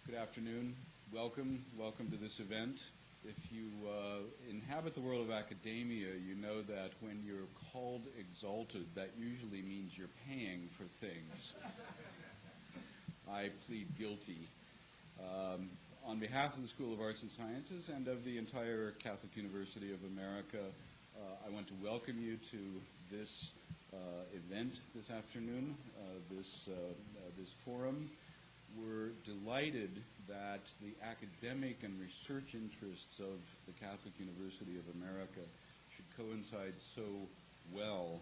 Good afternoon. Welcome to this event. If you inhabit the world of academia, you know that when you're called exalted, that usually means you're paying for things. I plead guilty. On behalf of the School of Arts and Sciences and of the entire Catholic University of America, I want to welcome you to this event this afternoon, this forum. We're delighted that the academic and research interests of the Catholic University of America should coincide so well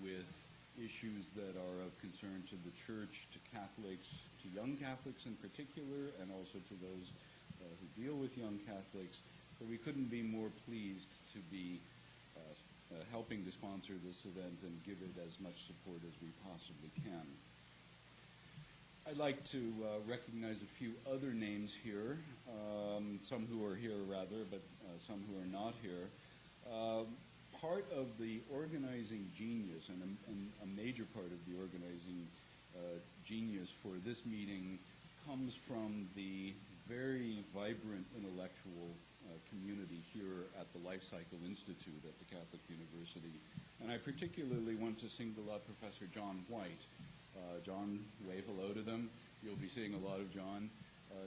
with issues that are of concern to the Church, to Catholics, to young Catholics in particular, and also to those who deal with young Catholics. So we couldn't be more pleased to be helping to sponsor this event and give it as much support as we possibly can. I'd like to recognize a few other names here, some who are here rather, but some who are not here. Part of the organizing genius, and a major part of the organizing genius for this meeting comes from the very vibrant intellectual community here at the Life Cycle Institute at the Catholic University. And I particularly want to single out Professor John White. John, wave hello to them. You'll be seeing a lot of John.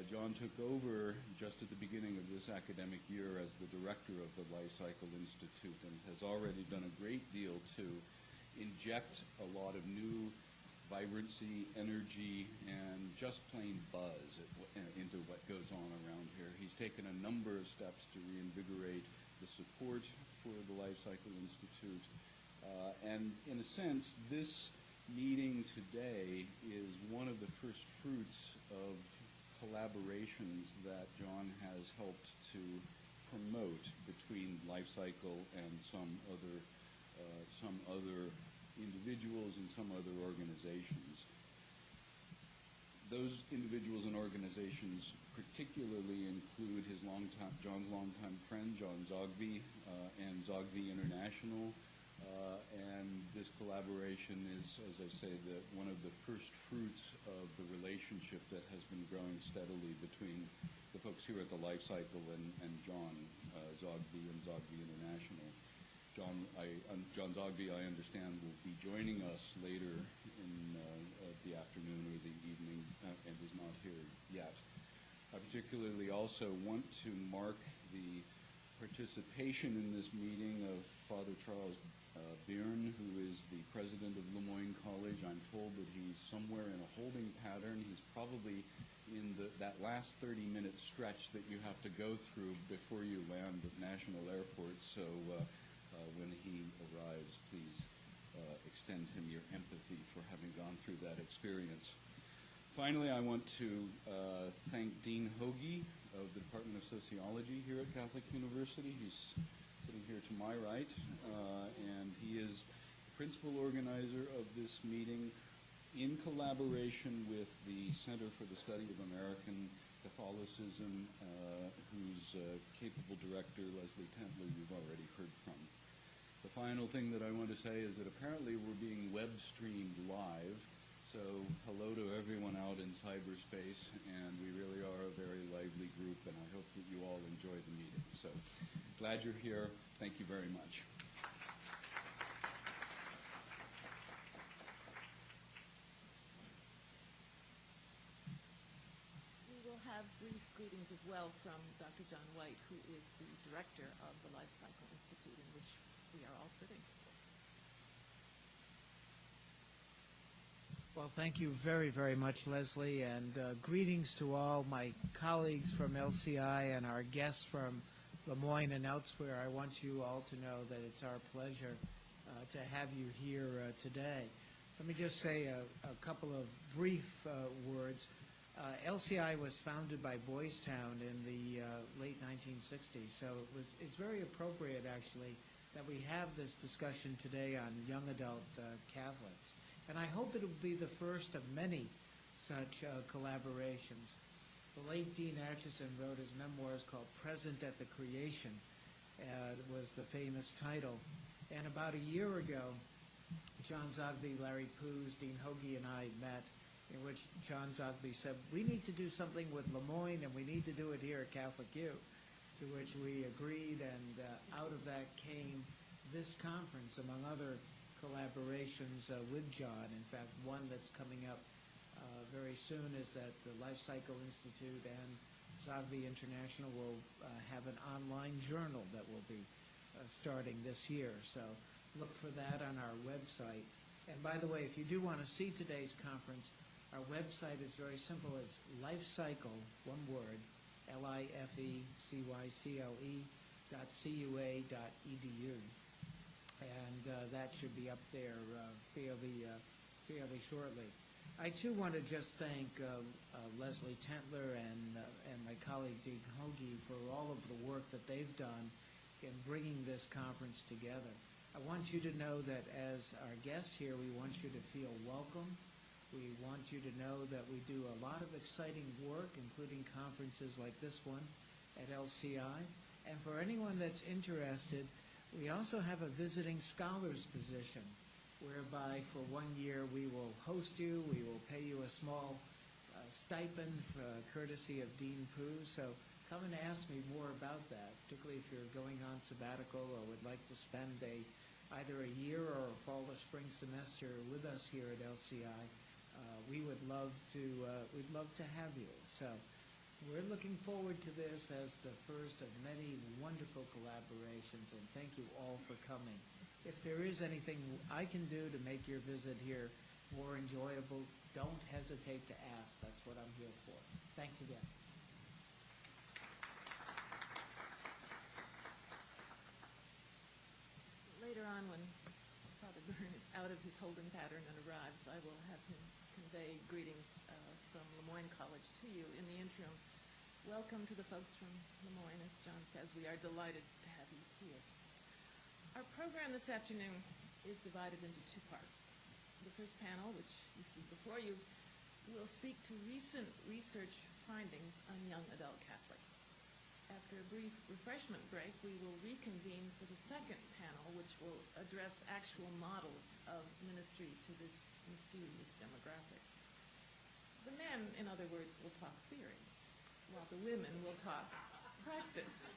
John took over just at the beginning of this academic year as the director of the Life Cycle Institute and has already done a great deal to inject a lot of new vibrancy, energy, and just plain buzz into what goes on around here. He's taken a number of steps to reinvigorate the support for the Life Cycle Institute. And in a sense, this meeting today is one of the first fruits of collaborations that John has helped to promote between Life Cycle and some other individuals and some other organizations. Those individuals and organizations particularly include John's longtime friend, John Zogby, and Zogby International. And this collaboration is, as I say, one of the first fruits of the relationship that has been growing steadily between the folks here at the Life Cycle and John Zogby and Zogby International. John Zogby, I understand, will be joining us later in the afternoon or the evening and is not here yet. I particularly also want to mark the participation in this meeting of Father Charles Byrne, who is the president of Le Moyne College. I'm told that he's somewhere in a holding pattern. He's probably in that last 30-minute stretch that you have to go through before you land at National Airport. So when he arrives, please extend him your empathy for having gone through that experience. Finally, I want to thank Dean Hoagie of the Department of Sociology here at Catholic University. He's sitting here to my right, and he is the principal organizer of this meeting in collaboration with the Center for the Study of American Catholicism, whose capable director, Leslie Templer, you've already heard from. The final thing that I want to say is that apparently we're being web streamed live, so hello to everyone out in cyberspace, and we really are a very lively group, and I hope that you all enjoy the meeting. So glad you're here. Thank you very much. We will have brief greetings as well from Dr. John White, who is the director of the Life Cycle Institute, in which we are all sitting. Well, thank you very, very much, Leslie, and greetings to all my colleagues from LCI and our guests from Le Moyne and elsewhere. I want you all to know that it's our pleasure to have you here today. Let me just say a couple of brief words. LCI was founded by Boys Town in the late 1960s, so it's very appropriate, actually, that we have this discussion today on young adult Catholics. And I hope it will be the first of many such collaborations. The late Dean Acheson wrote his memoirs called Present at the Creation. It was the famous title. And about a year ago, John Zogby, Larry Poos, Dean Hoagie, and I met in which John Zogby said, we need to do something with Lemoyne, and we need to do it here at Catholic U, to which we agreed, and out of that came this conference, among other collaborations with John. In fact, one that's coming up very soon is that the Life Cycle Institute and Zogby International will have an online journal that will be starting this year. So look for that on our website. And by the way, if you do want to see today's conference, our website is very simple. It's lifecycle, one word, lifecycle.cua.edu. And that should be up there fairly shortly. I, too, want to just thank Leslie Tentler and my colleague Dean Hoagie for all of the work that they've done in bringing this conference together. I want you to know that as our guests here, we want you to feel welcome. We want you to know that we do a lot of exciting work, including conferences like this one at LCI. And for anyone that's interested, we also have a visiting scholars position, whereby for 1 year we will host you, we will pay you a small stipend courtesy of Dean Pooh. So come and ask me more about that, particularly if you're going on sabbatical or would like to spend either a year or a fall or spring semester with us here at LCI. We'd love to have you. So we're looking forward to this as the first of many wonderful collaborations, and thank you all for coming. If there is anything I can do to make your visit here more enjoyable, don't hesitate to ask. That's what I'm here for. Thanks again. Later on, when Father Byrne is out of his holding pattern and arrives, I will have him convey greetings from Lemoyne College to you. In the interim, welcome to the folks from Lemoyne. As John says, we are delighted to have you here. Our program this afternoon is divided into two parts. The first panel, which you see before you, will speak to recent research findings on young adult Catholics. After a brief refreshment break, we will reconvene for the second panel, which will address actual models of ministry to this mysterious demographic. The men, in other words, will talk theory, while the women will talk practice.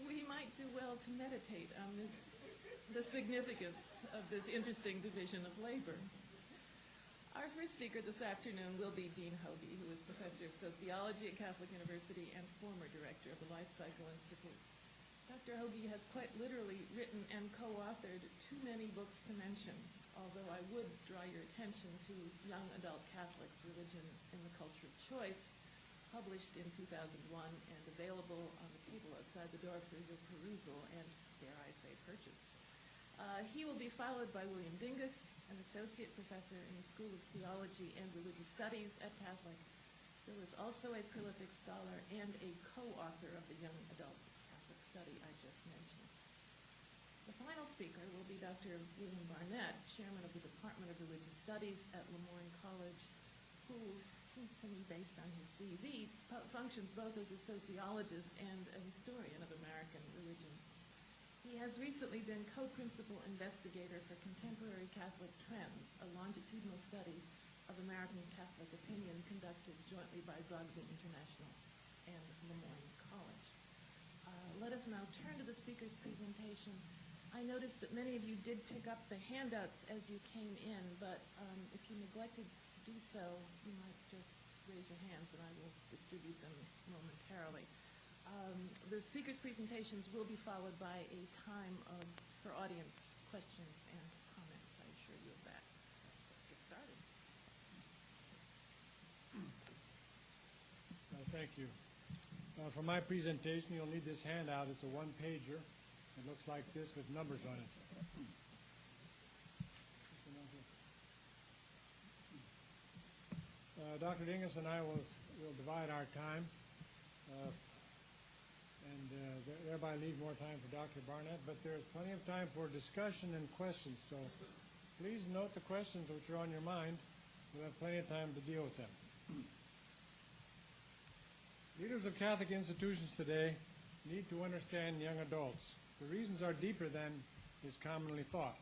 We might do well to meditate on the significance of this interesting division of labor. Our first speaker this afternoon will be Dean Hoagie, who is Professor of Sociology at Catholic University and former Director of the Life Cycle Institute. Dr. Hoagie has quite literally written and co-authored too many books to mention, although I would draw your attention to Young Adult Catholics, Religion in the Culture of Choice, published in 2001 and available on the table outside the door for your perusal and, dare I say, purchase. He will be followed by William Dingus, an associate professor in the School of Theology and Religious Studies at Catholic. Bill is also a prolific scholar and a co-author of the Young Adult Catholic study I just mentioned. The final speaker will be Dr. William Barnett, chairman of the Department of Religious Studies at Lemoyne College, who seems to me, based on his CV, functions both as a sociologist and a historian of American religion. He has recently been co-principal investigator for Contemporary Catholic Trends, a longitudinal study of American Catholic opinion conducted jointly by Zogby International and Lemoyne College. Let us now turn to the speaker's presentation. I noticed that many of you did pick up the handouts as you came in, but if you neglected to do so, you might just raise your hands and I will distribute them momentarily. The speaker's presentations will be followed by a time for audience questions and comments. I assure you of that. Let's get started. Thank you. For my presentation, you'll need this handout. It's a one-pager. It looks like this with numbers on it. Dr. Dingus and I will divide our time and thereby leave more time for Dr. Barnett, but there's plenty of time for discussion and questions, so please note the questions which are on your mind. We'll have plenty of time to deal with them. Leaders of Catholic institutions today need to understand young adults. The reasons are deeper than is commonly thought,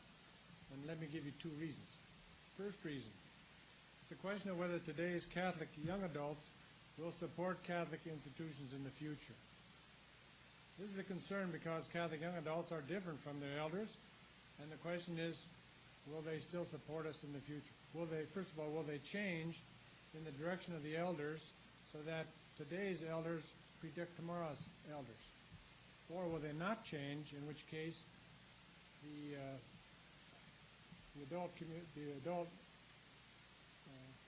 and let me give you two reasons. First reason, It's a question of whether today's Catholic young adults will support Catholic institutions in the future. This is a concern because Catholic young adults are different from their elders, and the question is, will they still support us in the future? Will they, first of all, will they change in the direction of the elders so that today's elders predict tomorrow's elders? Or will they not change, in which case the adult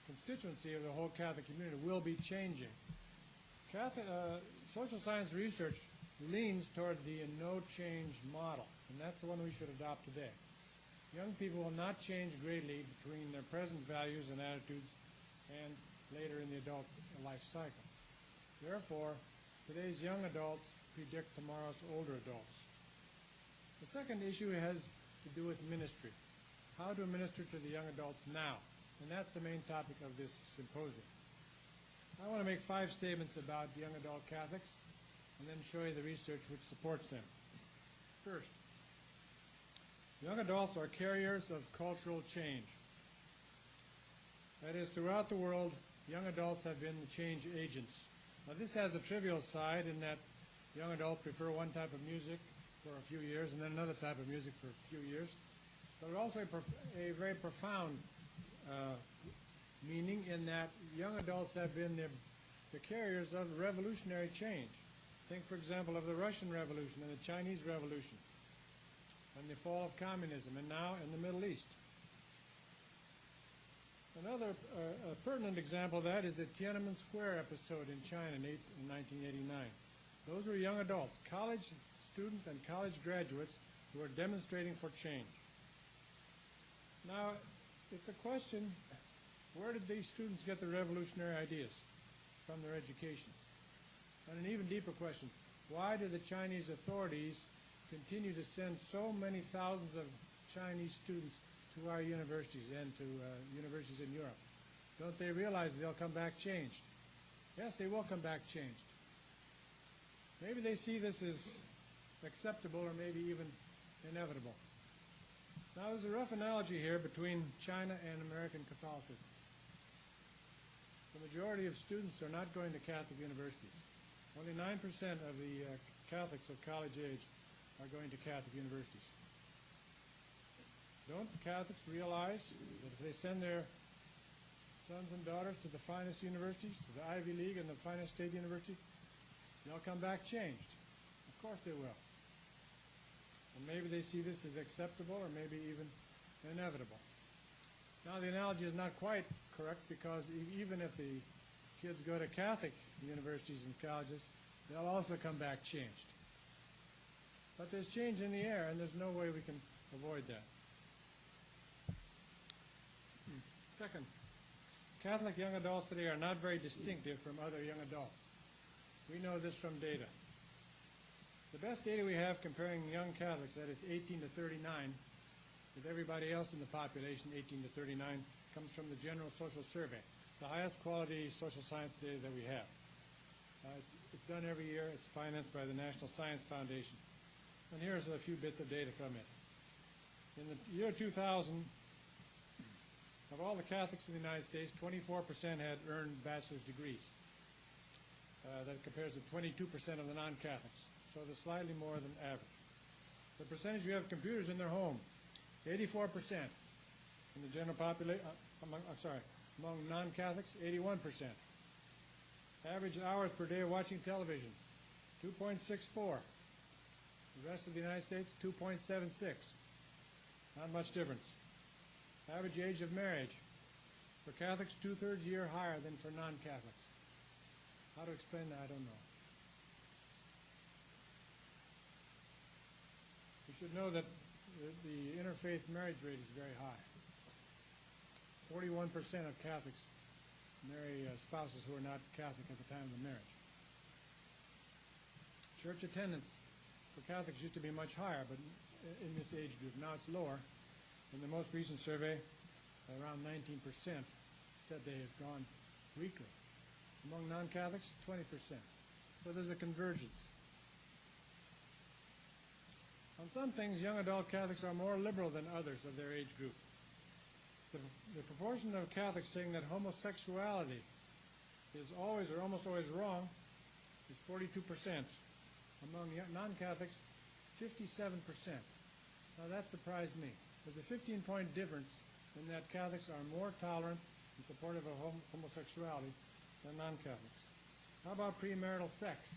constituency of the whole Catholic community will be changing. Social science research leans toward the no-change model, and that's the one we should adopt today. Young people will not change greatly between their present values and attitudes and later in the adult life cycle. Therefore, today's young adults predict tomorrow's older adults. The second issue has to do with ministry. How to minister to the young adults now. And that's the main topic of this symposium. I want to make 5 statements about young adult Catholics and then show you the research which supports them. First, young adults are carriers of cultural change. That is, throughout the world, young adults have been the change agents. Now, this has a trivial side in that young adults prefer one type of music for a few years and then another type of music for a few years. But it also a very profound meaning in that young adults have been the carriers of revolutionary change. Think, for example, of the Russian Revolution and the Chinese Revolution and the fall of communism, and now in the Middle East. Another pertinent example of that is the Tiananmen Square episode in China in 1989. Those were young adults, college students and college graduates who were demonstrating for change. Now, it's a question, where did these students get the revolutionary ideas? From their education. And an even deeper question, why do the Chinese authorities continue to send so many thousands of Chinese students to our universities and to universities in Europe? Don't they realize they'll come back changed? Yes, they will come back changed. Maybe they see this as acceptable or maybe even inevitable. Now, there's a rough analogy here between China and American Catholicism. The majority of students are not going to Catholic universities. Only 9% of the Catholics of college age are going to Catholic universities. Don't Catholics realize that if they send their sons and daughters to the finest universities, to the Ivy League and the finest state university, they'll come back changed? Of course they will. And maybe they see this as acceptable or maybe even inevitable. Now, the analogy is not quite correct because even if the kids go to Catholic universities and colleges, they'll also come back changed. But there's change in the air, and there's no way we can avoid that. Second, Catholic young adults today are not very distinctive from other young adults. We know this from data. The best data we have comparing young Catholics, that is 18 to 39, with everybody else in the population, 18 to 39, comes from the General Social Survey, the highest quality social science data that we have. It's done every year. It's financed by the National Science Foundation. And here's a few bits of data from it. In the year 2000, of all the Catholics in the United States, 24% had earned bachelor's degrees. That compares to 22% of the non-Catholics, so they're slightly more than average. The percentage who have computers in their home, 84%. In the general population, among non-Catholics, 81%. Average hours per day watching television, 2.64. The rest of the United States, 2.76. Not much difference. Average age of marriage, for Catholics, 2/3 year higher than for non-Catholics. How to explain that, I don't know. We should know that the interfaith marriage rate is very high. 41% of Catholics marry spouses who are not Catholic at the time of the marriage. Church attendance for Catholics used to be much higher, but in this age group now it's lower. In the most recent survey, around 19% said they have gone weekly. Among non-Catholics, 20%. So there's a convergence. On some things, young adult Catholics are more liberal than others of their age group. the proportion of Catholics saying that homosexuality is always or almost always wrong is 42%. Among non-Catholics, 57%. Now that surprised me. There's a 15-point difference in that Catholics are more tolerant and supportive of homosexuality than non-Catholics. How about premarital sex?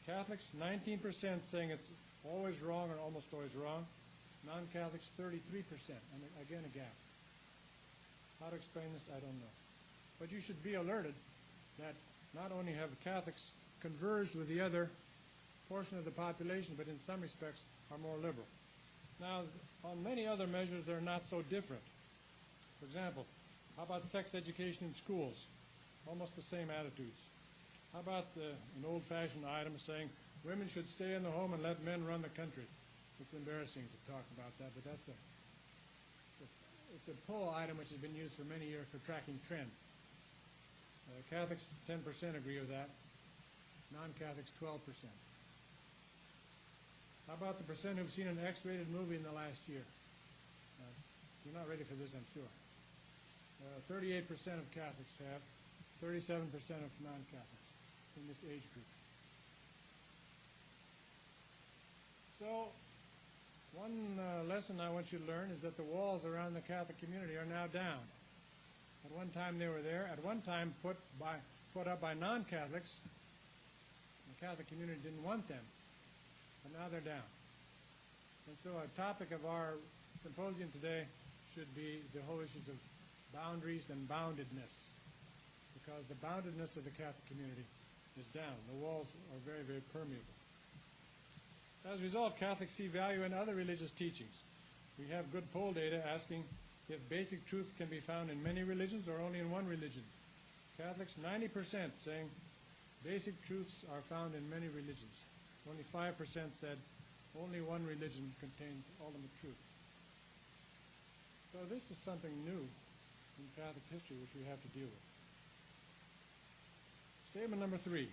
Catholics, 19% saying it's always wrong or almost always wrong. Non-Catholics, 33%. And again, a gap. How to explain this, I don't know. But you should be alerted that not only have Catholics converged with the other portion of the population, but in some respects are more liberal. Now, on many other measures, they're not so different. For example, how about sex education in schools? Almost the same attitudes. How about an old-fashioned item saying women should stay in the home and let men run the country? It's embarrassing to talk about that, but it's a poll item which has been used for many years for tracking trends. Catholics, 10% agree with that. Non-Catholics, 12%. How about the percent who've seen an X-rated movie in the last year? You're not ready for this, I'm sure. 38% of Catholics have, 37% of non-Catholics in this age group. So, one lesson I want you to learn is that the walls around the Catholic community are now down. At one time they were there. At one time put up by non-Catholics. The Catholic community didn't want them, but now they're down. And so a topic of our symposium today should be the whole issues of boundaries and boundedness, because the boundedness of the Catholic community is down. The walls are very, very permeable. As a result, Catholics see value in other religious teachings. We have good poll data asking if basic truth can be found in many religions or only in one religion. Catholics, 90% saying basic truths are found in many religions. Only 5% said only one religion contains ultimate truth. So this is something new in Catholic history which we have to deal with. Statement number 3.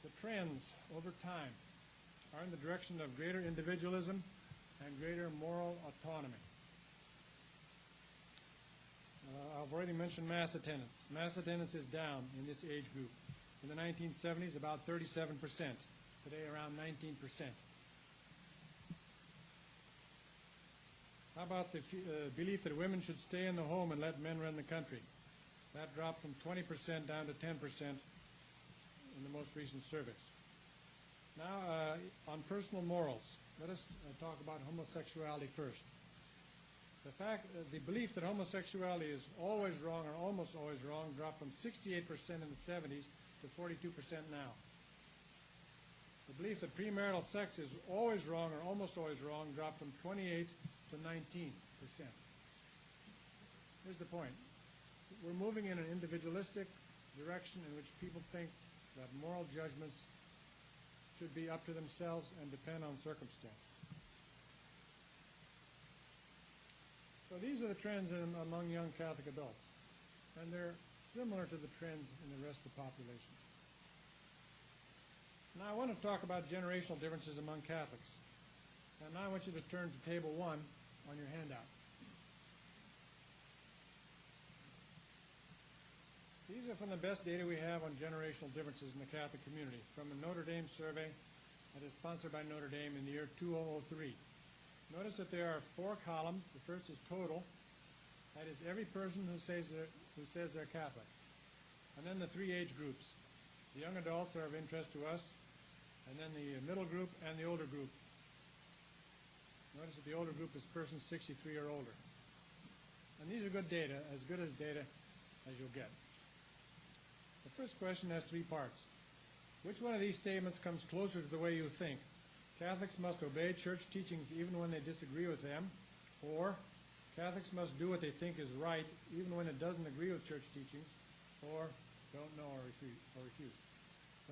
The trends over time are in the direction of greater individualism and greater moral autonomy. I've already mentioned mass attendance. Mass attendance is down in this age group. In the 1970s, about 37%. Today, around 19%. How about the belief that women should stay in the home and let men run the country? That dropped from 20% down to 10% in the most recent surveys. Now, on personal morals, let us talk about homosexuality first. The belief that homosexuality is always wrong or almost always wrong dropped from 68% in the 70s to 42% now. The belief that premarital sex is always wrong or almost always wrong dropped from 28 to 19%. Here's the point. We're moving in an individualistic direction in which people think that moral judgments should be up to themselves and depend on circumstances. So these are the trends among young Catholic adults, and they're similar to the trends in the rest of the population. Now I want to talk about generational differences among Catholics. And now I want you to turn to Table 1 on your handout. These are from the best data we have on generational differences in the Catholic community, from a Notre Dame survey that is sponsored by Notre Dame in the year 2003. Notice that there are 4 columns. The first is total. That is every person who says they're Catholic. And then the 3 age groups. The young adults are of interest to us, and then the middle group and the older group. Notice that the older group is persons 63 or older. And these are good data, as good as data as you'll get. The first question has 3 parts. Which one of these statements comes closer to the way you think? Catholics must obey church teachings even when they disagree with them, or Catholics must do what they think is right even when it doesn't agree with church teachings, or don't know or refuse.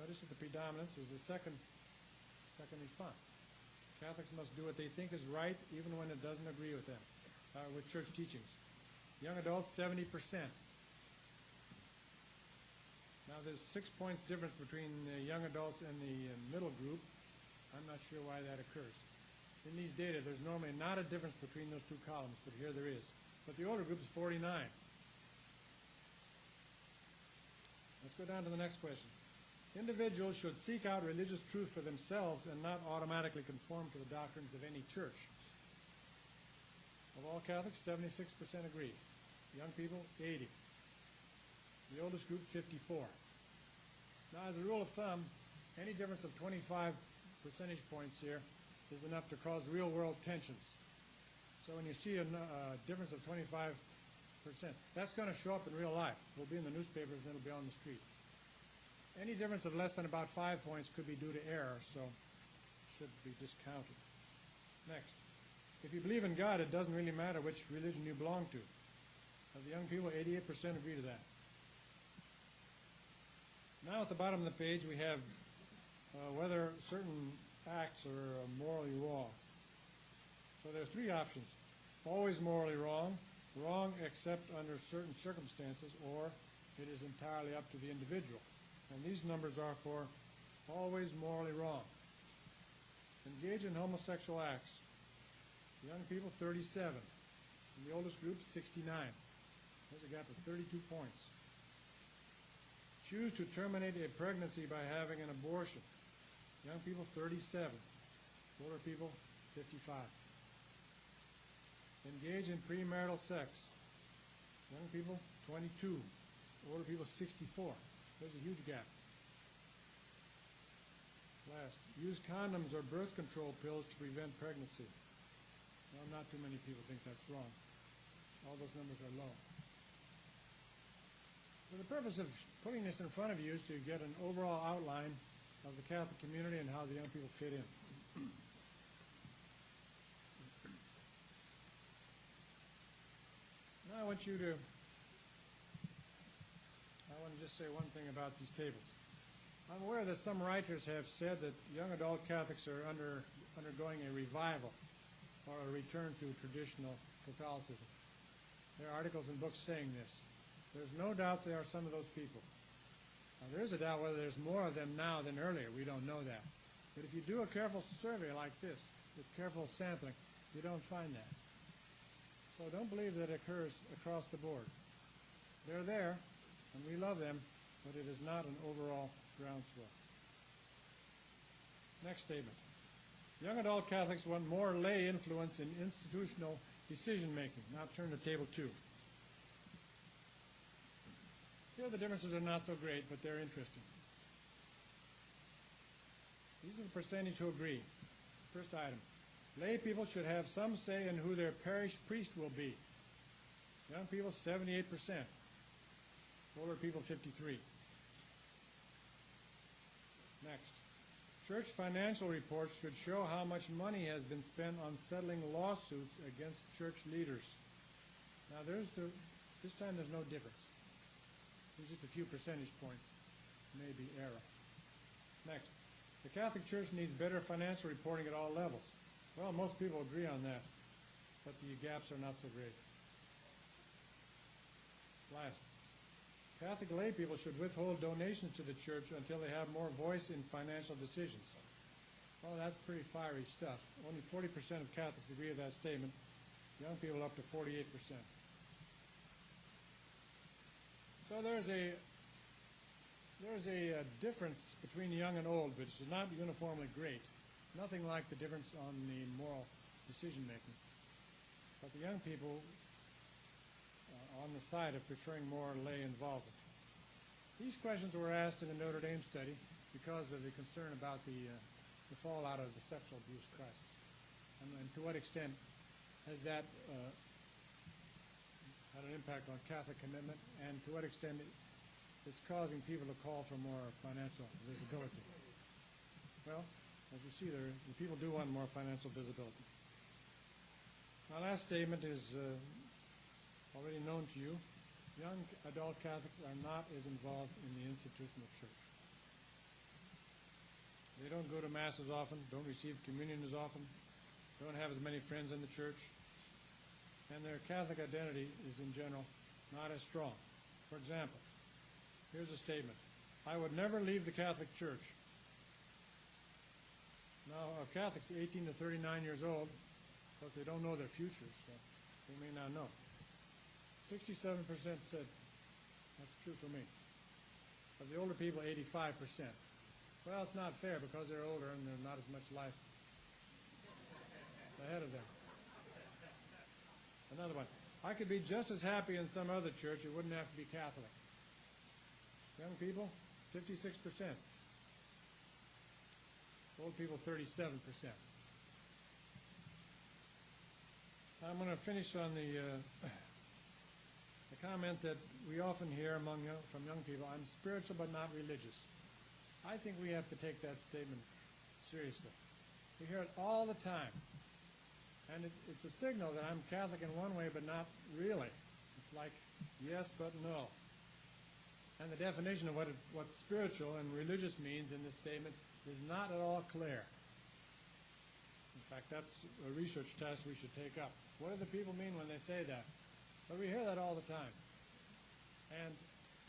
Notice that the predominance is the second response. Catholics must do what they think is right even when it doesn't agree with them, with church teachings. Young adults, 70%. Now there's 6 points difference between the young adults and the middle group. I'm not sure why that occurs. In these data, there's normally not a difference between those two columns, but here there is. But the older group is 49. Let's go down to the next question. Individuals should seek out religious truth for themselves and not automatically conform to the doctrines of any church. Of all Catholics, 76% agree. Young people, 80. The oldest group, 54. Now, as a rule of thumb, any difference of 25 percentage points here is enough to cause real-world tensions. So when you see a difference of 25%, that's going to show up in real life. It'll be in the newspapers and it'll be on the street. Any difference of less than about 5 points could be due to error, so should be discounted. Next. If you believe in God, it doesn't really matter which religion you belong to. Of the young people, 88% agree to that. Now at the bottom of the page, we have whether certain acts are morally wrong. So there's three options. Always morally wrong, wrong except under certain circumstances, or it is entirely up to the individual. And these numbers are for always morally wrong. Engage in homosexual acts. Young people, 37. And the oldest group, 69. There's a gap of 32 points. Choose to terminate a pregnancy by having an abortion. Young people, 37. Older people, 55. Engage in premarital sex. Young people, 22. Older people, 64. There's a huge gap. Last, use condoms or birth control pills to prevent pregnancy. Well, not too many people think that's wrong. All those numbers are low. So the purpose of putting this in front of you is to get an overall outline of the Catholic community and how the young people fit in. Now I want to just say one thing about these tables. I'm aware that some writers have said that young adult Catholics are undergoing a revival or a return to traditional Catholicism. There are articles and books saying this. There's no doubt there are some of those people. Now, there is a doubt whether there's more of them now than earlier. We don't know that. But if you do a careful survey like this, with careful sampling, you don't find that. So don't believe that it occurs across the board. They're there, and we love them, but it is not an overall groundswell. Next statement. Young adult Catholics want more lay influence in institutional decision-making. Now turn to Table 2. Here the differences are not so great, but they're interesting. These are the percentage who agree. First item. Lay people should have some say in who their parish priest will be. Young people, 78%. Older people, 53%. Next. Church financial reports should show how much money has been spent on settling lawsuits against church leaders. Now, this time there's no difference. There's just a few percentage points, maybe error. Next. The Catholic Church needs better financial reporting at all levels. Well, most people agree on that, but the gaps are not so great. Last. Catholic lay people should withhold donations to the church until they have more voice in financial decisions. Well, that's pretty fiery stuff. Only 40% of Catholics agree with that statement. Young people up to 48%. So there's a difference between young and old, which is not uniformly great. Nothing like the difference on the moral decision-making. But the young people on the side of preferring more lay involvement. These questions were asked in the Notre Dame study because of the concern about the fallout of the sexual abuse crisis. And to what extent has that had an impact on Catholic commitment, and to what extent it's causing people to call for more financial visibility. Well, as you see there, the people do want more financial visibility. My last statement is already known to you. Young adult Catholics are not as involved in the institution of church. They don't go to Mass as often, don't receive communion as often, don't have as many friends in the church, and their Catholic identity is in general not as strong. For example, here's a statement. I would never leave the Catholic Church. Now, Catholics 18 to 39 years old, but they don't know their futures, so they may not know. 67% said, that's true for me. Of the older people, 85%. Well, it's not fair because they're older and there's not as much life ahead of them. Another one. I could be just as happy in some other church. It wouldn't have to be Catholic. Young people, 56%. Old people, 37%. I'm going to finish on the comment that we often hear from young people, I'm spiritual but not religious. I think we have to take that statement seriously. We hear it all the time. And it's a signal that I'm Catholic in one way, but not really. It's like yes, but no. And the definition of what spiritual and religious means in this statement is not at all clear. In fact, that's a research test we should take up. What do the people mean when they say that? But we hear that all the time. And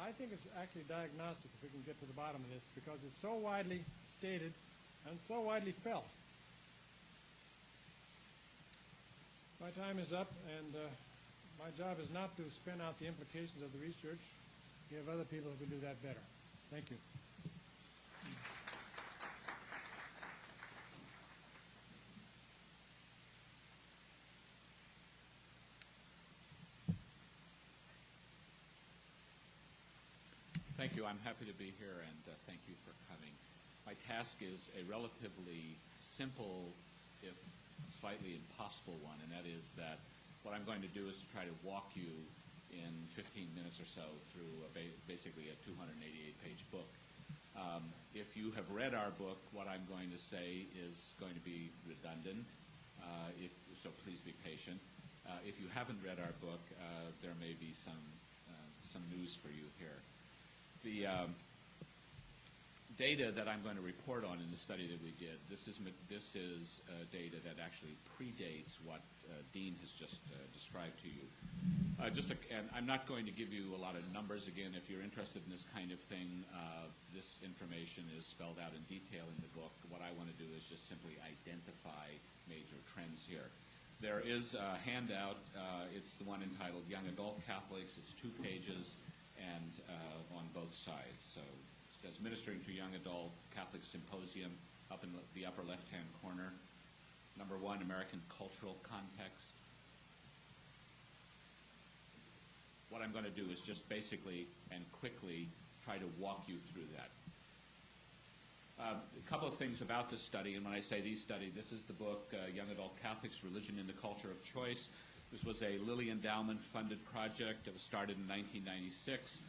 I think it's actually diagnostic if we can get to the bottom of this, because it's so widely stated and so widely felt. My time is up, and my job is not to spin out the implications of the research. We have other people who can do that better. Thank you. Thank you. I'm happy to be here, and thank you for coming. My task is a relatively simple, if slightly impossible one, and that is that what I'm going to do is to try to walk you in 15 minutes or so through basically a 288-page book. If you have read our book, what I'm going to say is going to be redundant, so please be patient. If you haven't read our book, there may be some news for you here. The data that I'm going to report on in the study that we did, this is data that actually predates what Dean has just described to you. And I'm not going to give you a lot of numbers. Again, if you're interested in this kind of thing, this information is spelled out in detail in the book. What I want to do is just simply identify major trends here. There is a handout. It's the one entitled Young Adult Catholics. It's 2 pages and on both sides. So it says Ministering to Young Adult Catholic Symposium up in the upper left-hand corner. Number 1, American Cultural Context. What I'm going to do is just basically and quickly try to walk you through that. A couple of things about this study, and when I say this study, this is the book, Young Adult Catholics, Religion and the Culture of Choice. This was a Lilly Endowment funded project. It was started in 1996.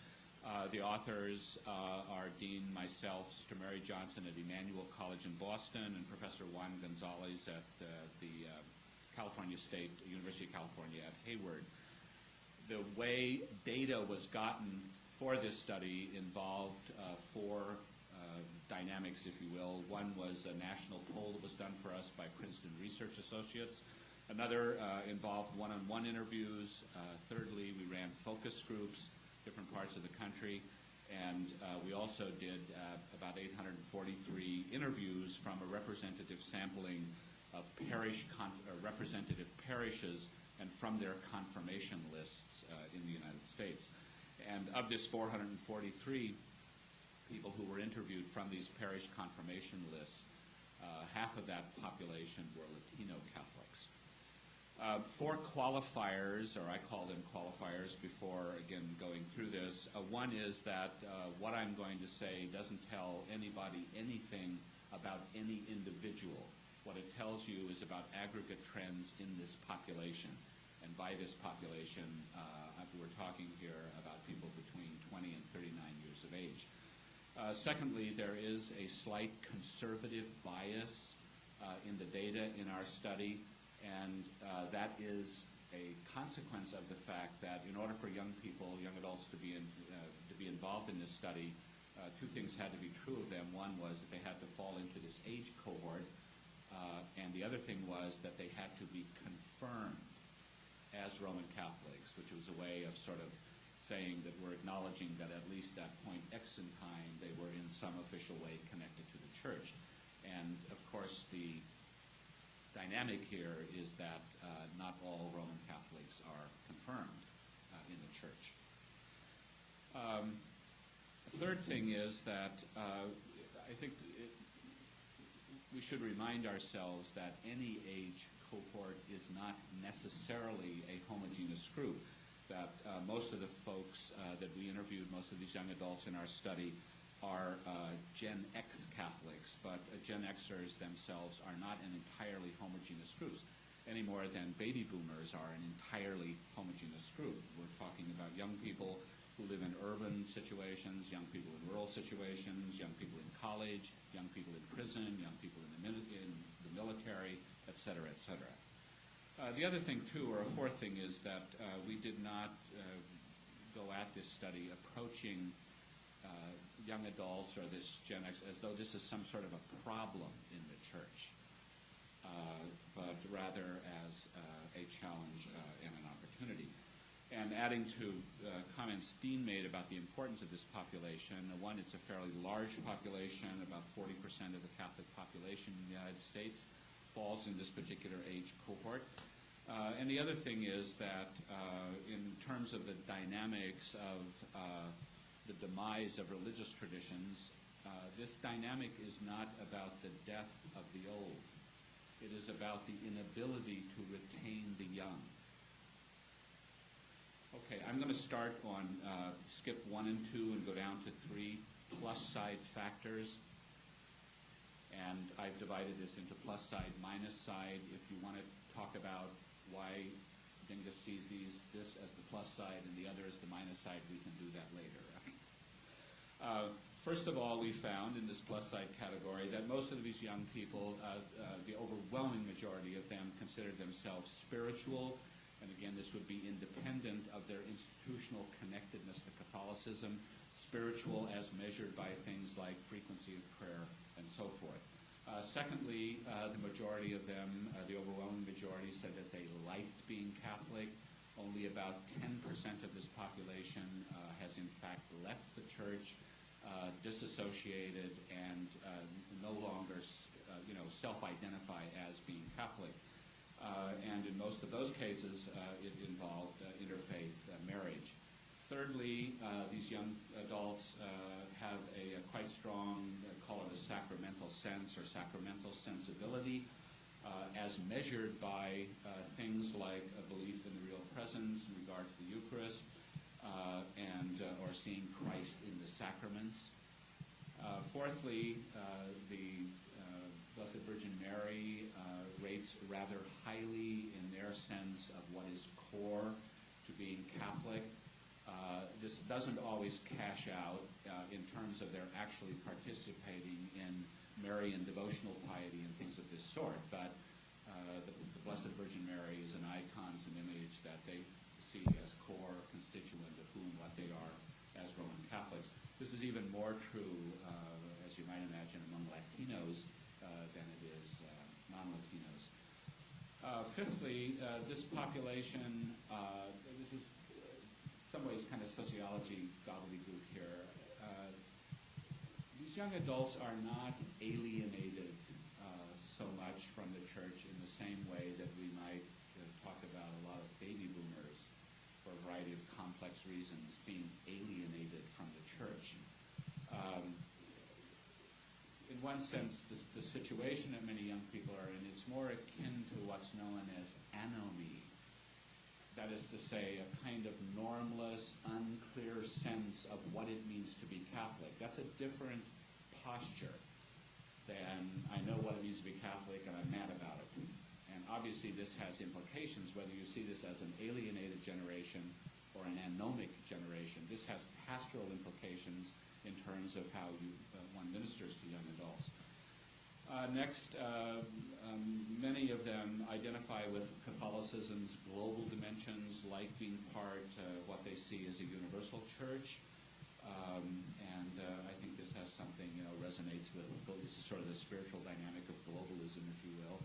The authors are Dean, myself, Sister Mary Johnson at Emmanuel College in Boston, and Professor Juan Gonzalez at the California State University of California at Hayward. The way data was gotten for this study involved 4 dynamics, if you will. One was a national poll that was done for us by Princeton Research Associates. Another involved one-on-one interviews. Thirdly, we ran focus groups, different parts of the country. And we also did about 843 interviews from a representative sampling of representative parishes and from their confirmation lists in the United States. And of this 443 people who were interviewed from these parish confirmation lists, half of that population were Latino Catholics. 4 qualifiers, or I call them qualifiers before, again, going through this. One is that what I'm going to say doesn't tell anybody anything about any individual. What it tells you is about aggregate trends in this population. And by this population, we're talking here about people between 20 and 39 years of age. Secondly, there is a slight conservative bias in the data in our study, and that is a consequence of the fact that in order for young people, young adults, to be involved in this study, 2 things had to be true of them. One was that they had to fall into this age cohort, and the other thing was that they had to be confirmed as Roman Catholics, which was a way of sort of saying that we're acknowledging that at least at point X in time they were in some official way connected to the church. And, of course, the dynamic here is that not all Roman Catholics are confirmed in the church. The third thing is that I think we should remind ourselves that any age cohort is not necessarily a homogeneous group, that most of the folks that we interviewed, most of these young adults in our study, are Gen X Catholics, but Gen Xers themselves are not an entirely homogeneous group, any more than baby boomers are an entirely homogeneous group. We're talking about young people who live in urban situations, young people in rural situations, young people in college, young people in prison, young people in the military, et cetera, et cetera. The other thing, too, or a fourth thing, is that we did not go at this study approaching young adults or this Gen X as though this is some sort of a problem in the church, but rather as a challenge and an opportunity. And adding to comments Dean made about the importance of this population, one, it's a fairly large population, about 40% of the Catholic population in the United States falls in this particular age cohort. And the other thing is that in terms of the dynamics of the demise of religious traditions, this dynamic is not about the death of the old. It is about the inability to retain the young. Okay, I'm going to start on skip 1 and 2 and go down to 3 plus side factors. And I've divided this into plus side, minus side. If you want to talk about why Dingus sees this as the plus side and the other as the minus side, we can do that later. First of all, we found in this plus side category that most of these young people, the overwhelming majority of them, considered themselves spiritual. And again, this would be independent of their institutional connectedness to Catholicism, spiritual as measured by things like frequency of prayer and so forth. Secondly, the majority of them, the overwhelming majority, said that they liked being Catholic. Only about 10% of this population has in fact left the church, disassociated, and no longer self-identify as being Catholic. And in most of those cases, it involved interfaith marriage. Thirdly, these young adults have a quite strong, call it a sacramental sense or sacramental sensibility, as measured by things like a belief in the real presence in regard to the Eucharist, or seeing Christ in the sacraments. Fourthly, the Blessed Virgin Mary rates rather highly in their sense of what is core to being Catholic. This doesn't always cash out in terms of their actually participating in Marian devotional piety and things of this sort, but the Blessed Virgin Mary is an icon, is an image that they see as core constituent of whom what they are as Roman Catholics. This is even more true, as you might imagine, among Latinos than it is non-Latinos. Fifthly, this population, this is in some ways kind of sociology gobbledygook here. These young adults are not alienated so much from the church in the same way that we might talk about a lot of baby boomers for a variety of complex reasons being alienated from the church. In one sense, the situation that many young people are in is more akin to what's known as anomie. That is to say, a kind of normless, unclear sense of what it means to be Catholic. That's a different posture than I know what it means to be Catholic and I'm mad about it. And obviously this has implications, whether you see this as an alienated generation or an anomic generation. This has pastoral implications in terms of how one ministers to young adults. Next, many of them identify with Catholicism's global dimensions, like being part of what they see as a universal church. And I think this has something, resonates with, this is sort of the spiritual dynamic of globalism, if you will.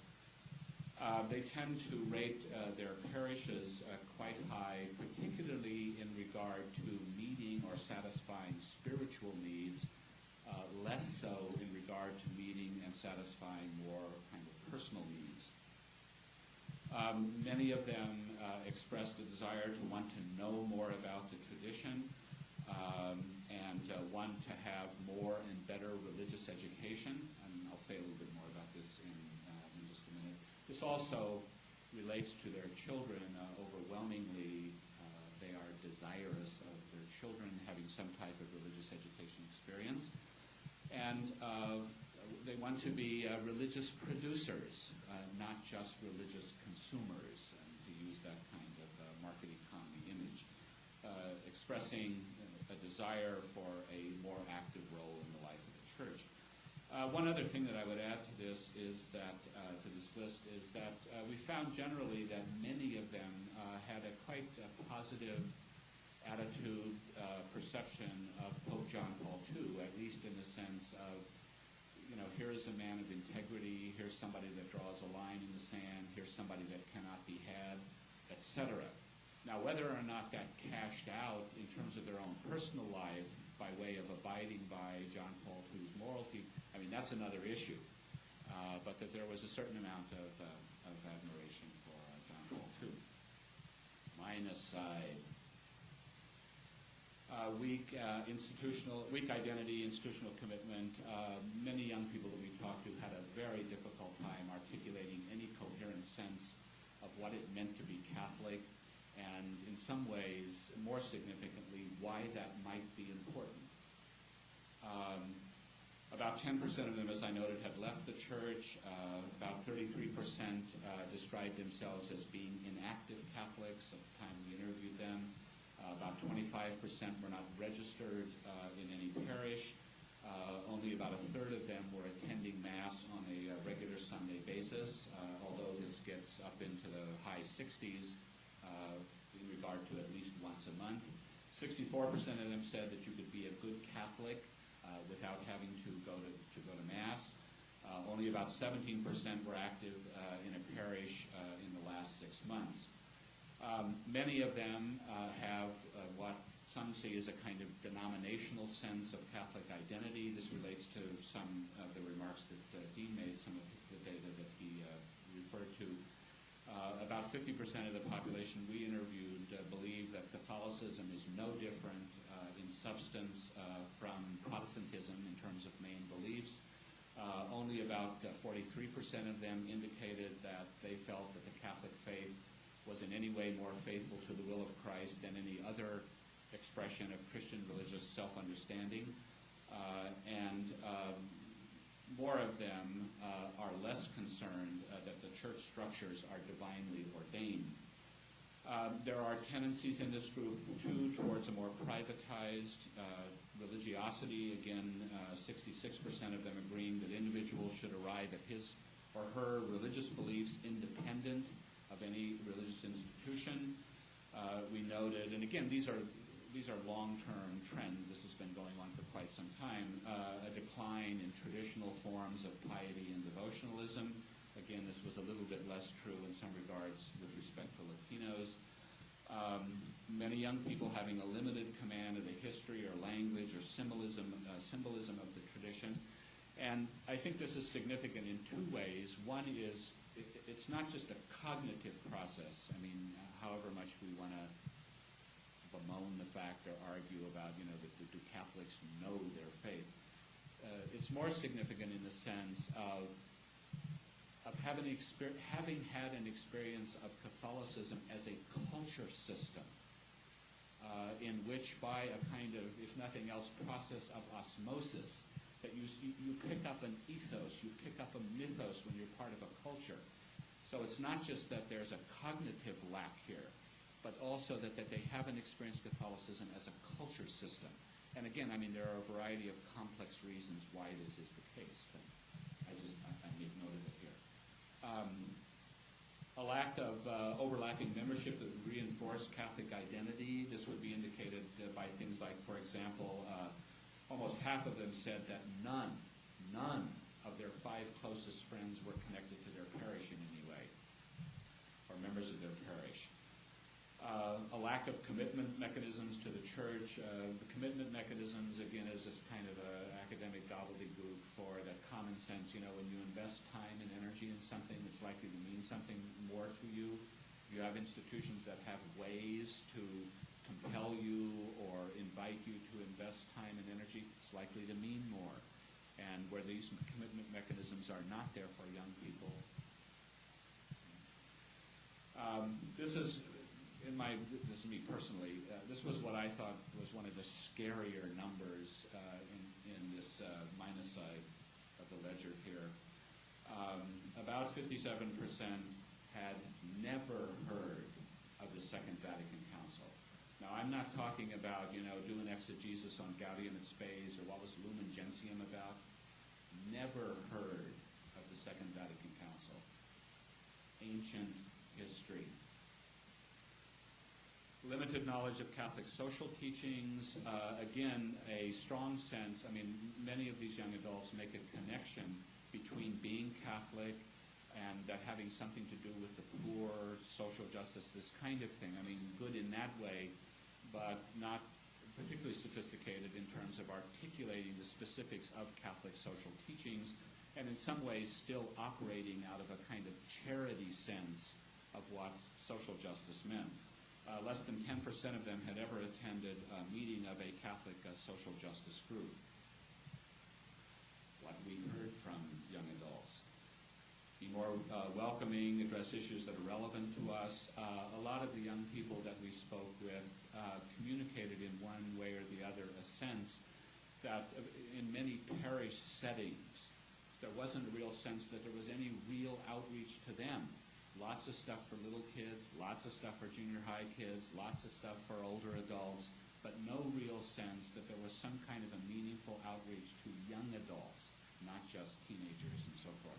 They tend to rate their parishes quite high, particularly in regard to meeting or satisfying spiritual needs, less so in regard to meeting and satisfying more kind of personal needs. Many of them expressed a desire to want to know more about the tradition and want to have more and better religious education. And I'll say a little bit more about this in just a minute. This also relates to their children. Overwhelmingly, they are desirous of their children having some type of religious education experience. And they want to be religious producers, not just religious consumers, and to use that kind of market economy image, expressing a desire for a more active role in the life of the church. One other thing that I would add to this is that, to this list, is that we found generally that many of them had a quite positive attitude, perception of Pope John Paul II, at least in the sense of, here's a man of integrity, here's somebody that draws a line in the sand, here's somebody that cannot be had, etc. Now, whether or not that cashed out in terms of their own personal life by way of abiding by John Paul II's morality, that's another issue. But that there was a certain amount of admiration for John Paul II. Mine aside. Weak identity, institutional commitment. Many young people that we talked to had a very difficult time articulating any coherent sense of what it meant to be Catholic, and in some ways, more significantly, why that might be important. About 10% of them, as I noted, had left the church. About 33% described themselves as being inactive Catholics at the time we interviewed them. About 25% were not registered in any parish. Only about a third of them were attending Mass on a regular Sunday basis, although this gets up into the high 60s in regard to at least once a month. 64% of them said that you could be a good Catholic without having to go to Mass. Only about 17% were active in a parish in the last 6 months. Many of them have what some see as a kind of denominational sense of Catholic identity. This relates to some of the remarks that Dean made, some of the data that he referred to. About 50% of the population we interviewed believe that Catholicism is no different in substance from Protestantism in terms of main beliefs. Only about 43% of them indicated that they felt that the Catholic faith was in any way more faithful to the will of Christ than any other expression of Christian religious self-understanding. And more of them are less concerned that the church structures are divinely ordained. There are tendencies in this group, too, towards a more privatized religiosity. Again, 66% of them agreeing that individuals should arrive at his or her religious beliefs independent of any religious institution. We noted, and again, these are long-term trends. This has been going on for quite some time. A decline in traditional forms of piety and devotionalism. Again, this was a little bit less true in some regards with respect to Latinos. Many young people having a limited command of the history or language or symbolism of the tradition. And I think this is significant in two ways. One is it's not just a cognitive process. However much we want to bemoan the fact or argue about, do Catholics know their faith? It's more significant in the sense of having had an experience of Catholicism as a culture system, in which by a kind of, if nothing else, process of osmosis, that you pick up an ethos, you pick up a mythos when you're part of a culture. So it's not just that there's a cognitive lack here, but also that they haven't experienced Catholicism as a culture system. And again, there are a variety of complex reasons why this is the case, but I make note of it here. A lack of overlapping membership that would reinforce Catholic identity. This would be indicated by things like, for example, almost half of them said that none of their 5 closest friends were connected to their parish in any way, or members of their parish. A lack of commitment mechanisms to the church. The commitment mechanisms, again, is just kind of an academic gobbledygook for that common sense. You know, when you invest time and energy in something, it's likely to mean something more to you. You have institutions that have ways to compel you or invite you to invest time and energy, it's likely to mean more. And where these commitment mechanisms are not there for young people. This is me personally, this was what I thought was one of the scarier numbers in this minus side of the ledger here. About 57% had never heard of the Second Vatican Council. Now, I'm not talking about, doing exegesis on Gaudium et Spes or what was Lumen Gentium about. Never heard of the Second Vatican Council. Ancient history. Limited knowledge of Catholic social teachings. Again, a strong sense, many of these young adults make a connection between being Catholic and that having something to do with the poor, social justice, this kind of thing. Good in that way, but not particularly sophisticated in terms of articulating the specifics of Catholic social teachings, and in some ways still operating out of a kind of charity sense of what social justice meant. Less than 10% of them had ever attended a meeting of a Catholic social justice group. What we heard from young adults. Be more welcoming, address issues that are relevant to us. A lot of the young people that we spoke with communicated in one way or the other a sense that in many parish settings, there wasn't a real sense that there was any real outreach to them. Lots of stuff for little kids, lots of stuff for junior high kids, lots of stuff for older adults, but no real sense that there was some kind of a meaningful outreach to young adults, not just teenagers and so forth.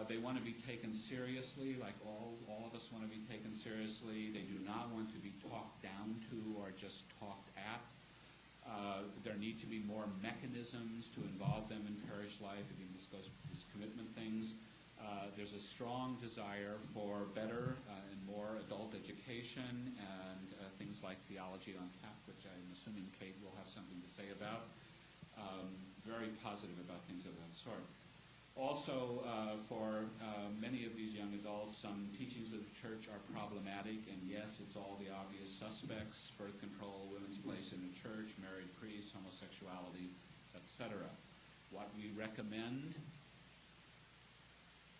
They want to be taken seriously, like all of us want to be taken seriously. They do not want to be talked down to or just talked at. There need to be more mechanisms to involve them in parish life. Again, this goes with these commitment things. There's a strong desire for better and more adult education and things like theology on tap, which I'm assuming Kate will have something to say about. Very positive about things of that sort. Also, for many of these young adults, some teachings of the church are problematic, and yes, it's all the obvious suspects: birth control, women's place in the church, married priests, homosexuality, etc. What we recommend: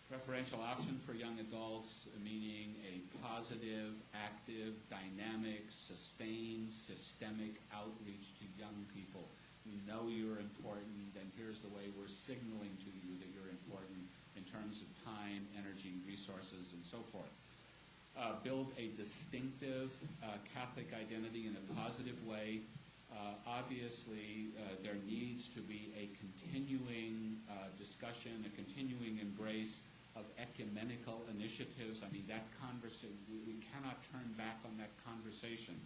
preferential option for young adults, meaning a positive, active, dynamic, sustained, systemic outreach to young people. We know you're important, and here's the way we're signaling to you that you're important in terms of time, energy, resources, and so forth. Build a distinctive Catholic identity in a positive way. Obviously, there needs to be a continuing discussion, a continuing embrace of ecumenical initiatives. That conversation, we cannot turn back on that conversation.